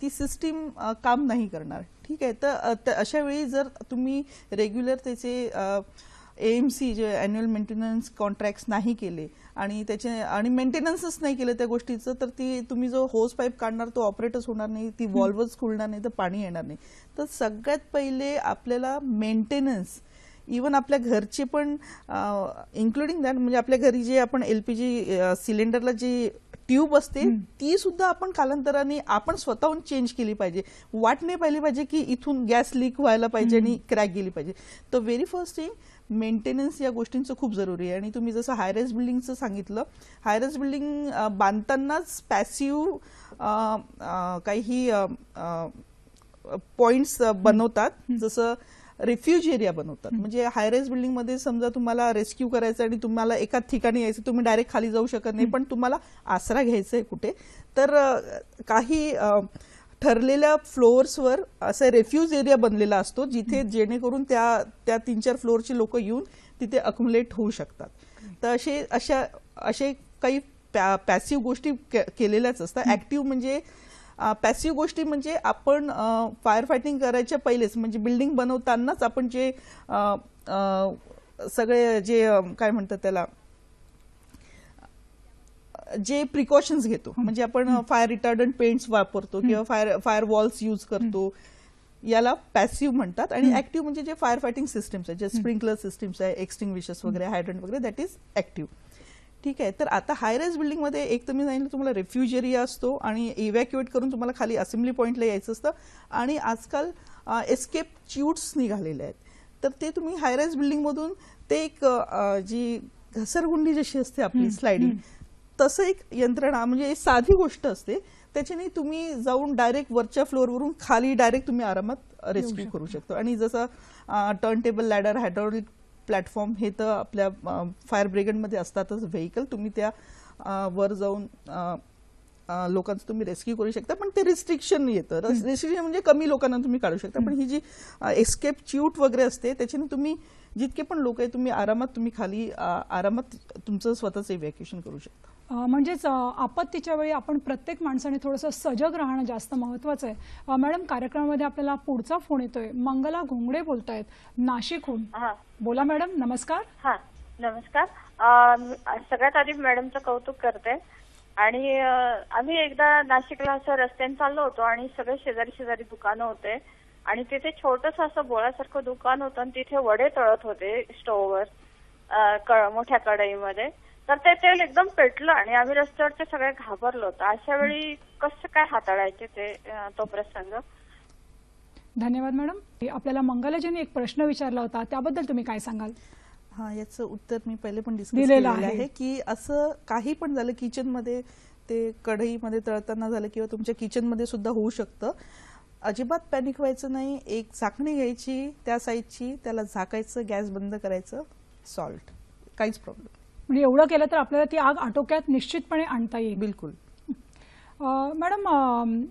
ती सिस्टीम काम नाही करणार. ठीक आहे, तर अशा वेळी जर तुम्ही रेग्युलर त्याचे AMC जे ॲन्युअल मेंटेनन्स कॉन्ट्रॅक्ट्स नाही केले आणि मेंटेनन्सच नाही केलं त्या गोष्टीचं, तर ती तुम्ही जो होस पाईप काढणार तो ऑपरेटच होणार नाही, ती वॉल्वच खुलणार नाही, तर पाणी येणार नाही. तर सगळ्यात पहिले आपल्याला मेंटेनन्स, इवन आपल्या घरचे पण इन्क्लुडिंग दॅट, म्हणजे आपल्या घरी जे आपण LPG सिलेंडरला जी ट्यूब असते ती सुद्धा आपण कालांतराने आपण स्वतःहून चेंज केली पाहिजे. वाट नाही पाहिली पाहिजे की इथून गॅस लीक व्हायला पाहिजे आणि क्रॅक गेली पाहिजे. तर व्हेरी फर्स्ट थिंग मेंटेनन्स या गोष्टींचं खूप जरुरी आहे. आणि तुम्ही जसं हायराईज बिल्डिंगचं सांगितलं, हायराईज बिल्डिंग बांधतानाच पॅसिव्ह काही पॉइंट्स बनवतात, जसं रेफ्युज एरिया बनवतात. म्हणजे हायराईज बिल्डिंग मध्ये समजा तुम्हाला रेस्क्यू करायचं आणि तुम्हाला एका ठिकाणी यायचं, तुम्ही डायरेक्ट खाली जाऊ शकत नाही, पण तुम्हाला आसरा घ्यायचा आहे कुठे, तर काही ठरलेल्या फ्लोअर्सवर असा रेफ्युज एरिया बनलेला असतो जिथे जेणेकरून त्या 3-4 फ्लोअरची लोक येऊन तिथे अक्युमुलेट होऊ शकतात. तर असे काही पॅसिव्ह गोष्टी केलेल्याच असतात. ऍक्टिव्ह म्हणजे पॅसिव्ह गोष्टी म्हणजे आपण फायर फायटिंग करायच्या पहिलेच, म्हणजे बिल्डिंग बनवतानाच आपण जे सगळे जे काय म्हणतात त्याला, जे प्रिकॉशन्स घेतो, म्हणजे आपण फायर रिटार्डंट पेंट्स वापरतो किंवा फायर वॉल्स यूज करतो, याला पॅसिव्ह म्हणतात. आणि ऍक्टिव्ह म्हणजे जे फायर फायटिंग सिस्टम्स आहे, जे स्प्रिंकलर सिस्टम्स आहे, एक्सटिंग्विशर्स वगैरे, हायड्रंट वगैरे, दॅट इज ऍक्टिव्ह. ठीक आहे, तर आता हायराईज बिल्डिंगमध्ये एक तर मी सांगितलं तुम्हाला रेफ्युज एरिया असतो आणि इव्हॅक्युएट करून तुम्हाला खाली असेंब्ली पॉईंटला यायचं असतं. आणि आजकाल एस्केप च्यूट्स निघालेले आहेत, तर ते तुम्ही हायराईज बिल्डिंगमधून ते एक जी घसरगुंडी जशी असते आपली स्लायडिंग, तसं एक यंत्रणा, म्हणजे साधी गोष्ट असते, त्याच्याने तुम्ही जाऊन डायरेक्ट वरच्या फ्लोअरवरून खाली डायरेक्ट तुम्ही आरामात रेस्क्यू करू शकतो. आणि जसं turn table ladder, hydraulic platform हे तर आपल्या फायर ब्रिगेडमध्ये असतातच व्हेकल, तुम्ही त्या वर जाऊन लोकांचं तुम्ही रेस्क्यू करू शकता. पण ते रिस्ट्रिक्शन येतं, रिस्ट्रिक्शन म्हणजे कमी लोकांना तुम्ही काढू शकता. पण ही जी एस्केप च्यूट वगैरे असते त्याच्याने तुम्ही जितके पण लोक आहे तुम्ही आरामात खाली आरामात तुमचं स्वतःचं इव्हॅक्युएशन करू शकता. म्हणजेच आपत्तीच्या वेळी आपण प्रत्येक माणसाने थोडंसं सजग राहणं जास्त महत्वाचं आहे. मॅडम, कार्यक्रमामध्ये आपल्याला पुढचा फोन येतोय. मंगला घोंगडे बोलतायत नाशिकहून. बोला मॅडम. नमस्कार. हा, नमस्कार. सगळ्यात आधी मॅडमचं कौतुक करते. आणि आम्ही एकदा नाशिकला असं रस्त्याने चाललो होतो आणि सगळे शेजारी दुकानं होते आणि तिथे छोटस असं बोळासारखं दुकान होतं आणि तिथे वडे तळत होते स्टोव्हवर मोठ्या कढईमध्ये. तर ते तेल एकदम पेटलं आणि आम्ही रस्त्यावरचे सगळे घाबरलो होतो. अशा वेळी कसं काय हाताळायचे तो प्रसंग? धन्यवाद मॅडम. आपल्याला मंगलाजींनी एक प्रश्न विचारला होता, त्याबद्दल तुम्ही काय सांगाल? हा, याचं उत्तर मी पहिले पण डिस्कस केलेलं आहे की असं काही पण झालं किचनमध्ये, ते कढईमध्ये तळताना झालं किंवा तुमच्या किचनमध्ये सुद्धा होऊ शकतं. अजिबात पॅनिक व्हायचं नाही. एक झाकणी घ्यायची त्या साईजची, त्याला झाकायचं, गॅस बंद करायचं, सॉल्ट, काहीच प्रॉब्लेम. म्हणजे एवढं केलं तर आपल्याला ती आग आटोक्यात निश्चितपणे आणता येईल. बिलकुल. मॅडम,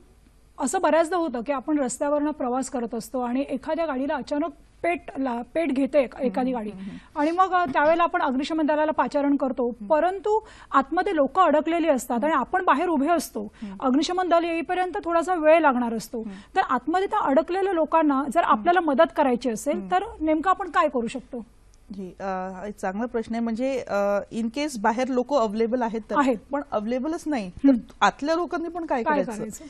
असं बऱ्याचदा होतं की आपण रस्त्यावरनं प्रवास करत असतो आणि एखाद्या गाडीला अचानक पेट घेते एखादी गाडी आणि मग त्यावेळेला आपण अग्निशमन दलाला पाचारण करतो, परंतु आतमध्ये लोक अडकलेली असतात आणि आपण बाहेर उभे असतो. अग्निशमन दल येईपर्यंत थोडासा वेळ लागणार असतो. तर आतमध्ये त्या अडकलेल्या लोकांना जर आपल्याला मदत करायची असेल तर नेमकं आपण काय करू शकतो? जी, चांगला प्रश्न आहे. म्हणजे इन केस बाहेर लोक अवेलेबल आहेत पण अवेलेबलच नाही तर आतल्या लोकांनी पण काय करायचं?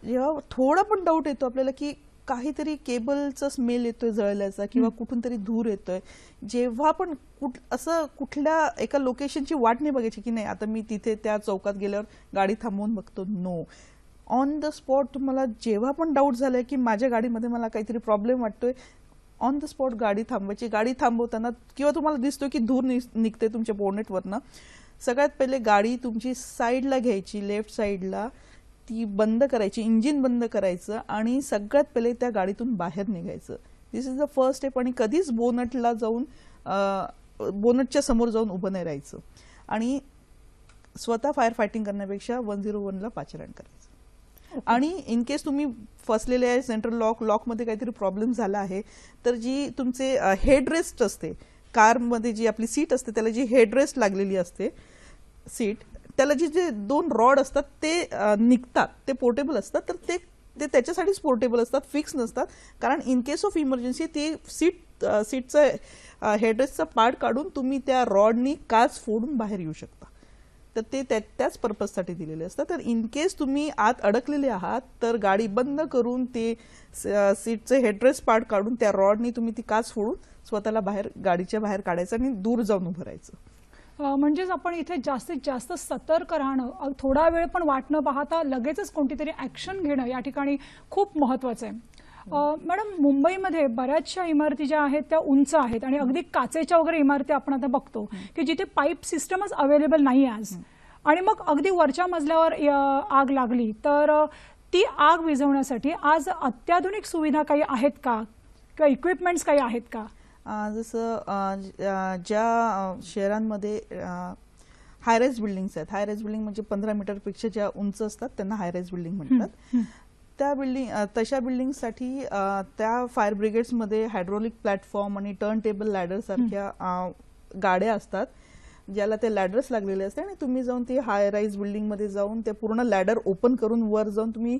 जेव्हा थोडा पण डाऊट येतो आपल्याला की काहीतरी केबलचा स्मेल येतोय जळल्याचा किंवा कुठून तरी धूर येतोय, जेव्हा पण असं कुठल्या एका लोकेशनची वाट नाही बघायची की नाही आता मी तिथे त्या चौकात गेल्यावर गाडी थांबवून बघतो. नो, ऑन द स्पॉट तुम्हाला जेव्हा पण डाऊट झालाय की माझ्या गाडीमध्ये मला काहीतरी प्रॉब्लेम वाटतोय, ऑन द स्पॉट गाडी थांबवायची. गाडी थांबवताना किंवा तुम्हाला दिसतो की धूर निघते तुमच्या बोनेटवरनं, सगळ्यात पहिले गाडी तुमची साईडला घ्यायची, लेफ्ट साईडला ती बंद करायची, इंजिन बंद करायचं आणि सगळ्यात पहिले त्या गाडीतून बाहेर निघायचं. दिस इज द फर्स्ट स्टेप. आणि कधीच बोनटला जाऊन बोनटच्या समोर जाऊन उभं नाही राहायचं आणि स्वतः फायर फायटिंग करण्यापेक्षा 101ला पाचारण करायचं. आणि इन केस तुम्ही फसलेले आहे, सेंट्रल लॉकमध्ये काहीतरी प्रॉब्लेम झाला आहे, तर जी तुमचे हेडरेस्ट असते कारमध्ये, जी आपली सीट असते त्याला जी हेडरेस्ट लागलेली असते सीट, त्याला जे 2 रॉड असतात ते निघतात, ते पोर्टेबल असतात. तर ते त्याच्यासाठीच पोर्टेबल असतात, फिक्स नसतात. कारण इन केस ऑफ इमर्जन्सी ते सीटचं हेडरेस्टचा पार्ट काढून तुम्ही त्या रॉडनी काच फोडून बाहेर येऊ शकता. तर ते त्याच पर्पजसाठी दिलेले असतात. तर इन केस तुम्ही आत अडकलेले आहात तर गाडी बंद करून ते सीटचं हेडरेस्ट पार्ट काढून त्या रॉडनी तुम्ही ती काच फोडून स्वतःला गाडीच्या बाहेर काढायचं आणि दूर जाऊन उभं राहायचं. म्हणजेच आपण इथे जास्तीत जास्त सतर्क राहणं, थोडा वेळ पण वाट न पाहता लगेचच कोणतीतरी ऍक्शन घेणं या ठिकाणी खूप महत्वाचं आहे. मॅडम, मुंबईमध्ये बऱ्याचशा इमारती ज्या आहेत त्या उंच आहेत आणि अगदी काचेच्या वगैरे इमारती आपण आता बघतो की जिथे पाईप सिस्टमच अवेलेबल नाही आज, आणि मग अगदी वरच्या मजल्यावर आग लागली तर ती आग विझवण्यासाठी आज अत्याधुनिक सुविधा काही आहेत का किंवा इक्विपमेंट्स काही आहेत का? जसं ज्या शहरांमध्ये हायराईज बिल्डिंग्स आहेत, हायराईज बिल्डिंग म्हणजे 15 मीटरपेक्षा ज्या उंच असतात त्यांना हायराईज बिल्डिंग म्हणतात. तशा बिल्डिंगसाठी त्या फायर ब्रिगेड्समध्ये हायड्रोलिक प्लॅटफॉर्म आणि टर्न टेबल लॅडर सारख्या गाड्या असतात ज्याला ते लॅडर्स लागलेले असते आणि तुम्ही जाऊन ते हाय राईज बिल्डिंगमध्ये जाऊन ते पूर्ण लॅडर ओपन करून वर जाऊन तुम्ही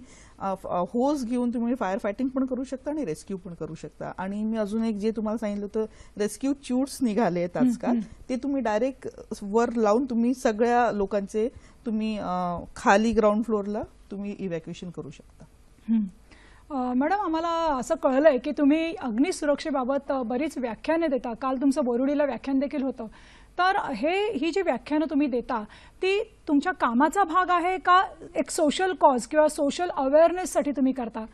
होज घेऊन तुम्ही फायर फायटिंग पण करू शकता आणि रेस्क्यू पण करू शकता. आणि मी अजून एक जे तुम्हाला सांगितलं होतं रेस्क्यू च्यूट्स निघाले आहेत आजकाल, ते तुम्ही डायरेक्ट वर लावून तुम्ही सगळ्या लोकांचे तुम्ही खाली ग्राउंड फ्लोअरला तुम्ही इव्हॅक्युएशन करू शकता. मॅडम, आम्हाला असं कळलंय की तुम्ही अग्निसुरक्षेबाबत बरीच व्याख्याने देता. काल तुमचं बोरुडीला व्याख्यान देखील होतं. तर ही जी व्याख्यानं तुम्ही देता ती तुमच्या कामाचा भाग आहे का एक सोशल कॉज किंवा सोशल अवेअरनेससाठी तुम्ही करता?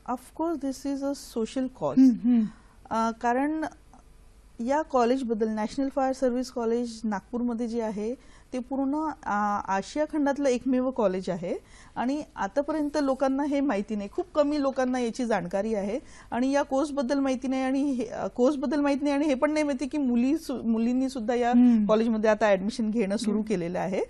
Of course this is a social cause. कारण या कॉलेजबद्दल, नॅशनल फायर सर्व्हिस कॉलेज नागपूरमध्ये जे आहे ते पूर्ण आशिया खंडातलं एकमेव कॉलेज आहे आणि आतापर्यंत लोकांना हे माहिती नाही, खूप कमी लोकांना याची जाणकारी आहे आणि या कोर्सबद्दल माहिती नाही आणि हे पण नाही माहिती की मुलींनी सुद्धा या कॉलेजमध्ये आता ऍडमिशन घेणं सुरू केलेलं आहे.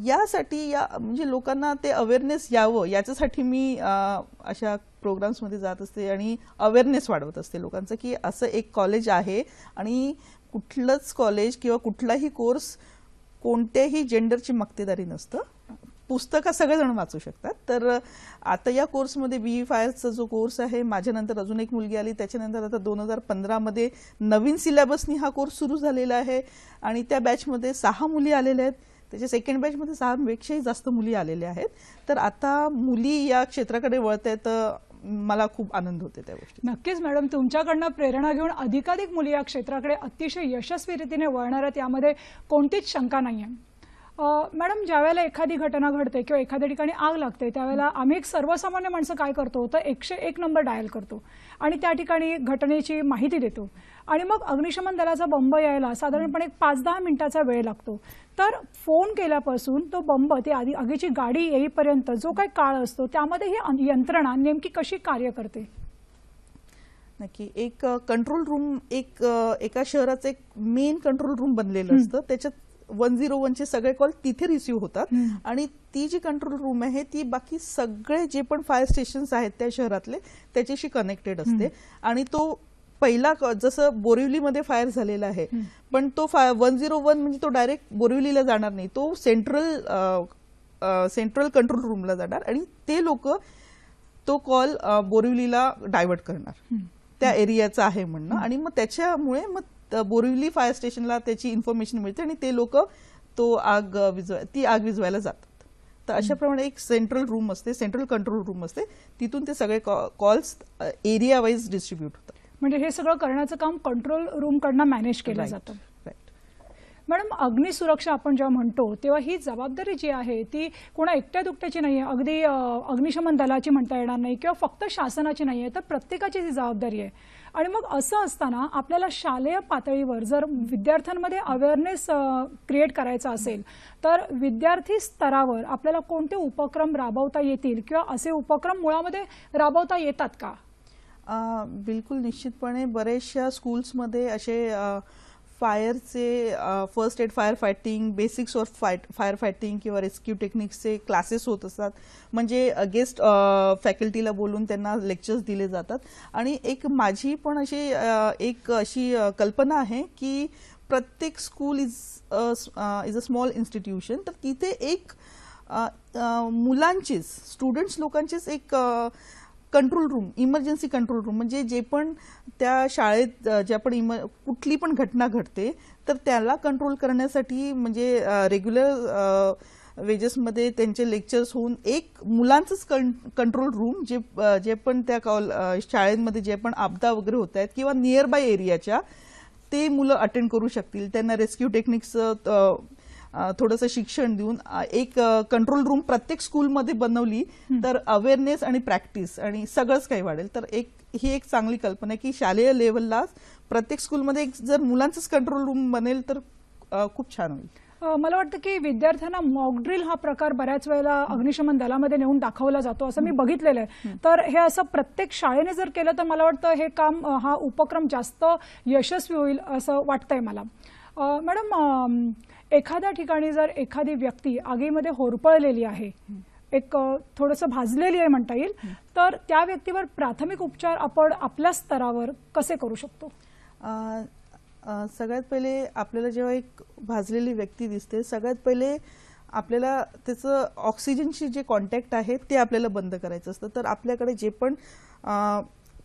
यासाठी म्हणजे लोकांना ते अवेअरनेस यावं याच्यासाठी मी अशा प्रोग्राम्समध्ये जात असते आणि अवेअरनेस वाढवत असते लोकांचं की असं एक कॉलेज आहे आणि कुठलंच कॉलेज किंवा कुठलाही कोर्स कोणत्याही जेंडरची मक्तेदारी नसतं. पुस्तकं सगळेजण वाचू शकतात. तर आता या कोर्समध्ये BE फायरचा जो कोर्स आहे, माझ्यानंतर अजून एक मुलगी आली, त्याच्यानंतर आता 2015 मध्ये नवीन सिलेबसनी हा कोर्स सुरू झालेला आहे आणि त्या बॅचमध्ये 6 मुली आलेल्या आहेत. त्याच्या सेकंड बॅचमध्ये 6 पेक्षाही जास्त मुली आलेल्या आहेत. तर आता मुली या क्षेत्राकडे वळत आहेत, मला खूप आनंद होते त्या गोष्टी. नक्कीच मॅडम, तुमच्याकडनं प्रेरणा घेऊन अधिकाधिक मुली या क्षेत्राकडे अतिशय यशस्वी रीतीने वळणार आहेत, यामध्ये कोणतीच शंका नाहीये. मॅडम, ज्यावेळेला एखादी घटना घडते किंवा एखाद्या ठिकाणी आग लागते त्यावेळेला आम्ही एक सर्वसामान्य माणसं काय करतो तर 101 नंबर डायल करतो आणि त्या ठिकाणी घटनेची माहिती देतो आणि मग अग्निशमन दलाचा बंब यायला साधारणपणे 5-10 मिनिटाचा वेळ लागतो. तर फोन केल्यापासून तो बंब ते आगीची गाडी येईपर्यंत जो काही काळ असतो त्यामध्ये ही यंत्रणा नेमकी कशी कार्य करते? नक्की. एक कंट्रोल रूम, एका शहराचं एक मेन कंट्रोल रूम बनलेलं असतं. त्याच्यात 101 चे सगळे कॉल तिथे रिसिव्ह होतात आणि ती जी कंट्रोल रूम आहे ती बाकी सगळे जे पण फायर स्टेशन्स आहेत त्या शहरातले त्याच्याशी कनेक्टेड असते. आणि तो पहिला जसं बोरिवलीमध्ये फायर झालेला आहे, पण तो 101 म्हणजे तो डायरेक्ट बोरिवलीला जाणार नाही, तो सेंट्रल कंट्रोल रूमला जाणार आणि ते लोक तो कॉल बोरिवलीला डायव्हर्ट करणार. त्या एरियाचा आहे म्हणणं. आणि मग त्याच्यामुळे मग बोरिवली फायर स्टेशनला त्याची इन्फॉर्मेशन मिळते आणि ते लोक ती आग विझवायला जातात. तर अशाप्रमाणे एक सेंट्रल रूम असते, सेंट्रल कंट्रोल रूम असते, तिथून ते सगळे कॉल्स एरिया वाईज डिस्ट्रीब्यूट होतात. म्हणजे हे सगळं करण्याचं काम कंट्रोल रूम कडनं मॅनेज केलं जातं. मॅडम, अग्निसुरक्षा आपण जेव्हा म्हणतो तेव्हा ही जबाबदारी जी आहे ती कोणा एकट्या दुकट्याची नाही आहे, अगदी अग्निशमन दलाची म्हणता येणार नाही किंवा फक्त शासनाची नाही आहे, तर प्रत्येकाची ही जबाबदारी आहे. आणि मग असं असताना आपल्याला शालेय पातळीवर जर विद्यार्थ्यांमध्ये अवेअरनेस क्रिएट करायचा असेल तर विद्यार्थी स्तरावर आपल्याला कोणते उपक्रम राबवता येतील किंवा असे उपक्रम मुळामध्ये राबवता येतात का? बिलकुल, निश्चितपणे बरेचशा स्कूल्समध्ये असे फायरचे first aid fire fighting, basics of fire fighting किंवा रेस्क्यू टेक्निक्सचे क्लासेस होत असतात. म्हणजे गेस्ट फॅकल्टीला बोलून त्यांना लेक्चर्स दिले जातात. आणि एक माझी पण अशी कल्पना आहे की प्रत्येक school is a small institution, तर तिथे एक मुलांचीच, स्टुडंट्स लोकांचीच एक control room, emergency control room, म्हणजे जे पण त्या शाळेत ज्या पण कुठली पण घटना घडते तर त्याला कंट्रोल करण्यासाठी म्हणजे रेग्युलर वेजेसमध्ये त्यांचे लेक्चर्स होऊन एक मुलांचंच कंट्रोल रूम, जे पण त्या शाळेमध्ये जे पण आपदा वगैरे होत आहेत किंवा नियर बाय एरियाच्या ते मुलं अटेंड करू शकतील. त्यांना रेस्क्यू टेक्निक्सचं थोडंसं शिक्षण देऊन एक कंट्रोल रूम प्रत्येक स्कूलमध्ये बनवली तर अवेअरनेस आणि प्रॅक्टिस आणि सगळंच काही वाढेल. तर ही एक चांगली कल्पना आहे की शालेय लेवलला प्रत्येक स्कूलमध्ये जर मुलांचंच कंट्रोल रूम बनेल तर खूप छान होईल. मला वाटतं की विद्यार्थ्यांना मॉकड्रिल हा प्रकार बऱ्याच वेळेला अग्निशमन दलामध्ये नेऊन दाखवला जातो असं मी बघितलेलं आहे. तर हे असं प्रत्येक शाळेने जर केलं तर मला वाटतं हे काम, हा उपक्रम जास्त यशस्वी होईल असं वाटतंय मला. मॅडम, एखाद्या ठिकाणी जर एखादी व्यक्ती आगीमध्ये होरपळलेली आहे, एक थोडंसं भाजलेली आहे म्हणता येईल, तर त्या व्यक्तीवर प्राथमिक उपचार आपण आपल्या स्तरावर कसे करू शकतो? सगळ्यात पहिले आपल्याला जेव्हा एक भाजलेली व्यक्ती दिसते, सगळ्यात पहिले आपल्याला त्याचं ऑक्सिजनशी जे कॉन्टॅक्ट आहे ते आपल्याला बंद करायचं असतं. तर आपल्याकडे जे पण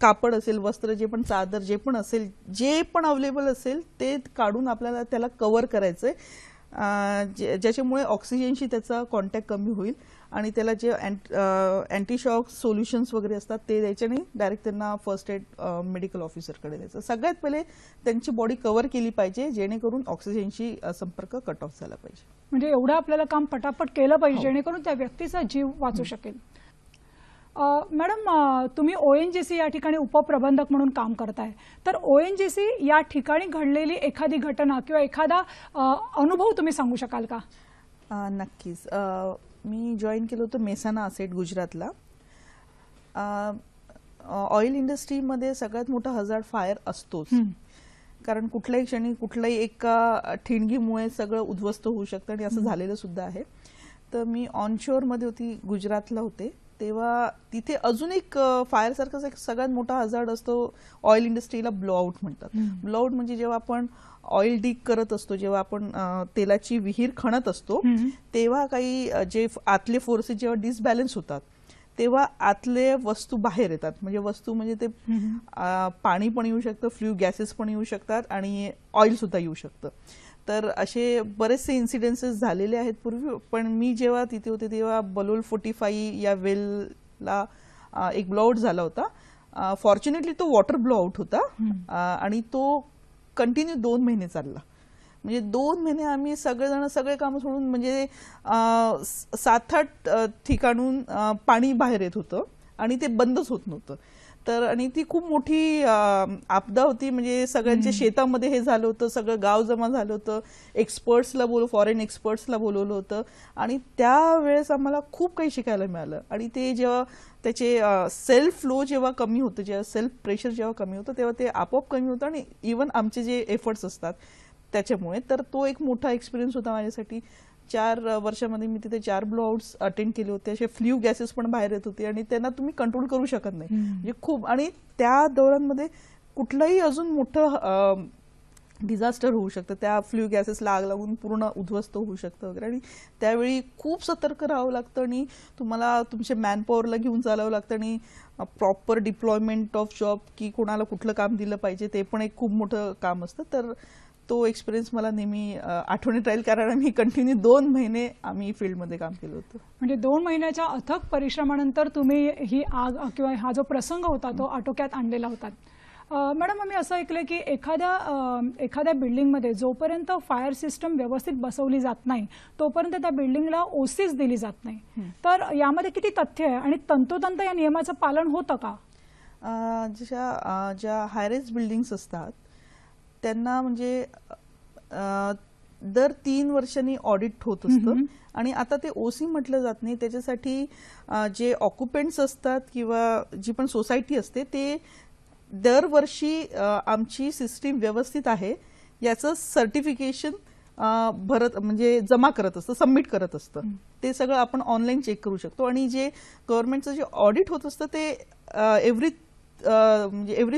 कापड असेल, वस्त्र, जे पण चादर, जे पण असेल, जे पण अवेलेबल असेल ते काढून आपल्याला त्याला कव्हर करायचंय, ज्याच्यामुळे ऑक्सिजनशी त्याचा कॉन्टॅक्ट कमी होईल. आणि त्याला जे अँटीशॉक सोल्युशन्स वगैरे असतात ते द्यायचे नाही, डायरेक्ट त्यांना फर्स्ट एड मेडिकल ऑफिसरकडे द्यायचं. सगळ्यात पहिले त्यांची बॉडी कव्हर केली पाहिजे जेणेकरून ऑक्सिजनशी संपर्क कट ऑफ झाला पाहिजे. म्हणजे एवढं आपल्याला काम पटापट केलं पाहिजे जेणेकरून त्या व्यक्तीचा जीव वाचू शकेल. मॅडम, तुम्ही ONGC या ठिकाणी उपप्रबंधक म्हणून काम करताय, तर ONGC या ठिकाणी घडलेली एखादी घटना किंवा एखादा अनुभव तुम्ही सांगू शकाल का? नक्कीच. मी जॉईन केलं होतं मेहसाणा असेट गुजरातला. ऑइल इंडस्ट्रीमध्ये सगळ्यात मोठा हजार्ड फायर असतोच, कारण कुठल्याही क्षणी कुठल्याही एका ठिणगीमुळे सगळं उद्ध्वस्त होऊ शकतं आणि असं झालेलं सुद्धा आहे. तर मी ऑनशोअरमध्ये होती, गुजरातला होते, तेव्हा तिथे अजून एक फायर सारखाच एक सगळ्यात मोठा हजार्ड असतो. ऑइल इंडस्ट्रीला ब्लोआउट म्हणतात. ब्लोआउट म्हणजे जेव्हा आपण ऑइल डिग करत असतो, जेव्हा आपण तेलाची विहीर खणत असतो, तेव्हा काही जे आतले फोर्सेस जेव्हा डिसबॅलन्स होतात तेव्हा आतले वस्तू बाहेर येतात. म्हणजे वस्तू म्हणजे ते पाणी पण येऊ शकतं, फ्ल्यू गॅसेस पण येऊ शकतात आणि ऑइल सुद्धा येऊ शकतं. तर असे बरेचसे इन्सिडेन्सेस झालेले आहेत पूर्वी. पण मी जेव्हा तिथे होते तेव्हा बलोल 45 या वेलला एक ब्लोआउट झाला होता. फॉर्च्युनेटली तो वॉटर ब्लोआउट होता आणि तो कंटिन्यू 2 महिने चालला. म्हणजे 2 महिने आम्ही सगळेजण सगळे कामं सोडून, म्हणजे 7-8 ठिकाणून पाणी बाहेर येत होतं आणि ते बंदच होत नव्हतं. तर आणि ती खूप मोठी आपदा होती. म्हणजे सगळ्यांच्या शेतामध्ये हे झालं होतं, सगळं गाव जमा झालं होतं, फॉरेन एक्सपर्ट्सला बोलवलं होतं आणि त्यावेळेस आम्हाला खूप काही शिकायला मिळालं. आणि ते जेव्हा त्याचे सेल्फ फ्लो जेव्हा कमी होतं, जेव्हा सेल्फ प्रेशर जेव्हा कमी होतं, तेव्हा ते आपोआप कमी होतं आणि इव्हन आमचे जे एफर्ट्स असतात त्याच्यामुळे. तर तो एक मोठा एक्सपिरियन्स होता माझ्यासाठी. 4 वर्षामध्ये मी तिथे 4 ब्लोआउट्स अटेंड केले होते. असे फ्ल्यू गॅसेस पण बाहेर येत होते आणि त्यांना तुम्ही कंट्रोल करू शकत नाही. म्हणजे खूप, आणि त्या दौरांमध्ये कुठलाही अजून मोठं डिझास्टर होऊ शकतं. त्या फ्ल्यू गॅसेसला आग लागून पूर्ण उद्ध्वस्त होऊ शकतं वगैरे. आणि त्यावेळी खूप सतर्क राहावं लागतं आणि तुम्हाला तुमच्या मॅनपॉवरला घेऊन चालावं लागतं आणि प्रॉपर डिप्लॉयमेंट ऑफ जॉब, की कोणाला कुठलं काम दिलं पाहिजे, ते पण एक खूप मोठं काम असतं. तर तो एक्सपिरियन्स मला नेहमी आठवणीत राहील, कारण आम्ही कंटिन्यू 2 महिने आम्ही फील्डमध्ये काम केलं होतं. म्हणजे 2 महिन्याच्या अथक परिश्रमानंतर तुम्ही ही आग किंवा हा जो प्रसंग होता तो आटोक्यात आणलेला होता. मॅडम, आम्ही असं ऐकलं की एखाद्या बिल्डिंगमध्ये जोपर्यंत फायर सिस्टम व्यवस्थित बसवली जात नाही तोपर्यंत त्या बिल्डिंगला ओसीच दिली जात नाही. तर यामध्ये किती तथ्य आहे आणि तंतोतंत या नियमाचं पालन होतं का? ज्या हायरेज बिल्डिंग्स असतात त्यांना म्हणजे दर 3 वर्षांनी ऑडिट होत असतं आणि आता ते ओसी म्हटलं जात नाही. त्याच्यासाठी जे ऑक्युपेंट्स असतात किंवा जी पण सोसायटी असते ते दरवर्षी आमची सिस्टीम व्यवस्थित आहे याचं सर्टिफिकेशन म्हणजे जमा करत असतं, सबमिट करत असतं. ते सगळं आपण ऑनलाईन चेक करू शकतो. आणि जे गव्हर्नमेंटचं जे ऑडिट होत असतं ते एव्हरी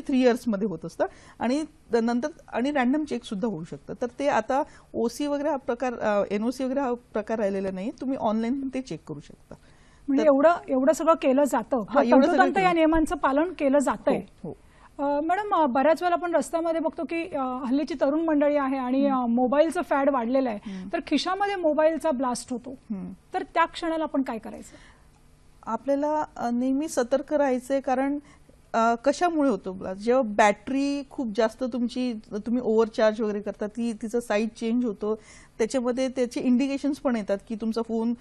3 इयर्समध्ये होत असतं आणि नंतर आणि रॅन्डम चेक सुद्धा होऊ शकतं. तर ते आता ओसी वगैरे हा प्रकार, एनओसी वगैरे हा प्रकार राहिलेला नाही. तुम्ही ऑनलाईन ते चेक करू शकता. म्हणजे एवढं सगळं केलं जातं, तंतोतंत या नियमांचं पालन केलं जातंय. मॅडम, बऱ्याच वेळेला आपण रस्त्यामध्ये बघतो की हल्लीची तरुण मंडळी आहे आणि मोबाईलचं फॅड वाढलेलं आहे, तर खिशामध्ये मोबाईलचा ब्लास्ट होतो. तर त्या क्षणाला आपण काय करायचं? आपल्याला नेहमी सतर्क राहायचंय, कारण कशामुळे होतो ब्लास्ट? जेव्हा बॅटरी खूप जास्त तुम्ही ओव्हरचार्ज वगैरे करता, तिचा साईज चेंज होतो, त्याच्यामध्ये त्याचे इंडिकेशन्स पण येतात की तुमचा फोन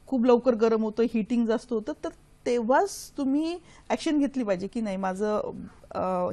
खूप लवकर गरम होतो, हिटिंग जास्त होतं. तर तेव्हाच तुम्ही ऍक्शन घेतली पाहिजे की नाही, माझं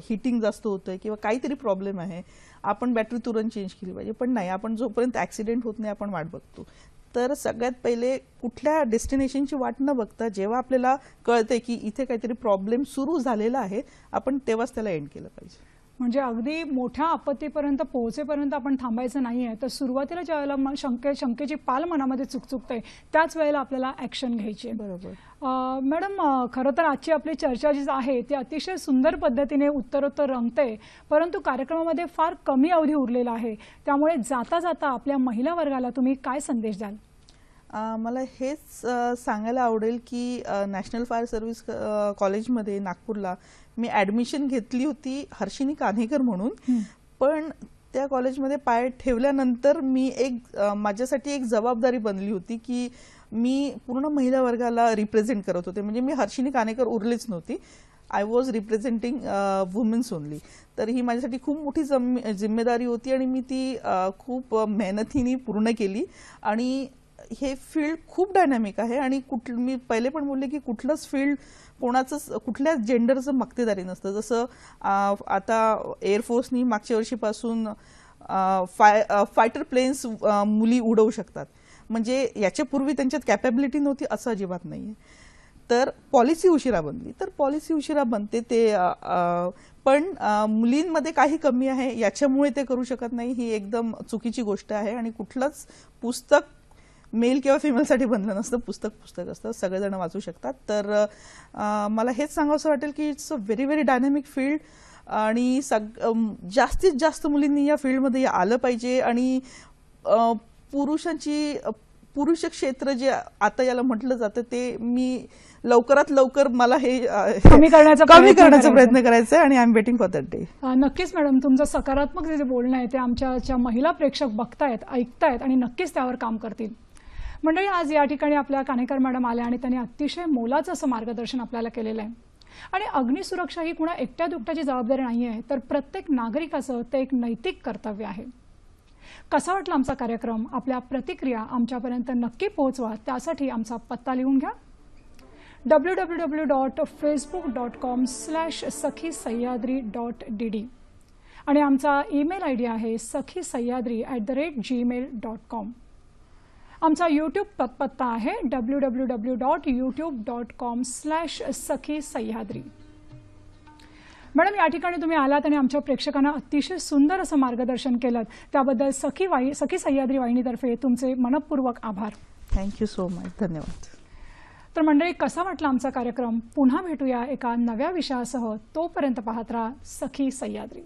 हिटिंग जास्त होतंय किंवा काहीतरी प्रॉब्लेम आहे, आपण बॅटरी तुरंत चेंज केली पाहिजे. पण नाही, आपण जोपर्यंत ऍक्सिडेंट होत नाही आपण वाट बघतो. तर सगळ्यात पहिले कुठल्या डेस्टिनेशनची वाट न बघता जेव्हा आपल्याला कळतंय की इथे काहीतरी प्रॉब्लेम सुरू झालेला आहे, आपण तेव्हाच त्याला एंड केलं पाहिजे. म्हणजे अगदी मोठ्या आपत्तीपर्यंत पोहोचेपर्यंत आपण थांबायचं नाहीये. तर सुरुवातीला ज्यावेळेला शंकेची पाल मनामध्ये चुकचुकते त्याच वेळेला आपल्याला ऍक्शन घ्यायची. बरोबर. मॅडम, खरं तर आजची आपली चर्चा जी आहे ती अतिशय सुंदर पद्धतीने उत्तरोत्तर रंगते, परंतु कार्यक्रमामध्ये फार कमी अवधी उरलेला आहे. त्यामुळे जाता जाता आपल्या महिला वर्गाला तुम्ही काय संदेश द्याल? मला हेच सांगायला आवडेल की नॅशनल फायर सर्व्हिस कॉलेजमध्ये नागपूरला मी ऍडमिशन घेतली होती हर्षिनी कान्हेकर म्हणून. पण त्या कॉलेजमध्ये पाय ठेवल्यानंतर माझ्यासाठी एक जबाबदारी बनली होती की मी पूर्ण महिला वर्गाला रिप्रेझेंट करत होते. म्हणजे मी हर्षिनी कान्हेकर उरलीच नव्हती, I was representing womens only. तर ही माझ्यासाठी खूप मोठी जिम्मेदारी होती आणि मी ती खूप मेहनतीने पूर्ण केली. आणि हे फील्ड खूप डायनॅमिक आहे आणि मी पहिले पण बोलले की कुठलंच फील्ड कुठल्याच जेंडरचं मक्तेदारी नसतं. जसं आता एअरफोर्सनी मागच्या वर्षीपासून फायटर प्लेन्स मुली उडवू शकतात. म्हणजे याच्यापूर्वी त्यांच्यात कॅपॅबिलिटी नव्हती असं अजिबात नाहीये. तर पॉलिसी उशिरा बनली, तर पॉलिसी उशिरा बनते ते पण मुलींमध्ये काही कमी आहे याच्यामुळे ते करू शकत नाही, ही एकदम चुकीची गोष्ट आहे. आणि कुठलंच पुस्तक मेल किंवा फिमेलसाठी बनलं नसतं, पुस्तक असतं, सगळेजण वाचू शकतात. तर मला हेच सांगावंसं वाटेल की it's a very very dynamic field आणि जास्तीत जास्त मुलींनी या फील्डमध्ये आलं पाहिजे. आणि पुरुष क्षेत्र जे आता याला म्हटलं जातं ते मी लवकरात लवकर मला हे कमी करण्याचा प्रयत्न करायचा आहे आणि I am waiting for that day. नक्कीच मॅडम, तुमचं सकारात्मक जे बोलणं आहे ते आमच्या महिला प्रेक्षक बघतायत, ऐकतायत आणि नक्कीच त्यावर काम करतील. मंडळी, आज या ठिकाणी आपल्या कान्हेकर मॅडम आल्या आणि त्यांनी अतिशय मोलाचं असं मार्गदर्शन आपल्याला केलेलं आहे. आणि अग्निसुरक्षा ही कुणा एकट्या दुकट्याची जबाबदारी नाही आहे, तर प्रत्येक नागरिकाचं ते एक नैतिक कर्तव्य आहे. कसा वाटला आमचा कार्यक्रम? आपल्या प्रतिक्रिया आमच्यापर्यंत नक्की पोहोचवा. त्यासाठी आमचा पत्ता लिहून घ्या. www.facebook.com/sakhisayadri.dd आणि आमचा ईमेल आय डी आहे sakhisayadri@gmail.com. आमचा यूट्यूब पत्ता आहे www.youtube.com/sakhisayadri. मॅडम, या ठिकाणी तुम्ही आलात आणि आमच्या प्रेक्षकांना अतिशय सुंदर असं मार्गदर्शन केलं, त्याबद्दल सखी सह्याद्री वाहिनीतर्फे तुमचे मनपूर्वक आभार. Thank you so much. धन्यवाद. तर मंडळी, कसा वाटला आमचा कार्यक्रम? पुन्हा भेटूया एका नव्या विषयासह. तोपर्यंत पाहत राहा सखी सह्याद्री.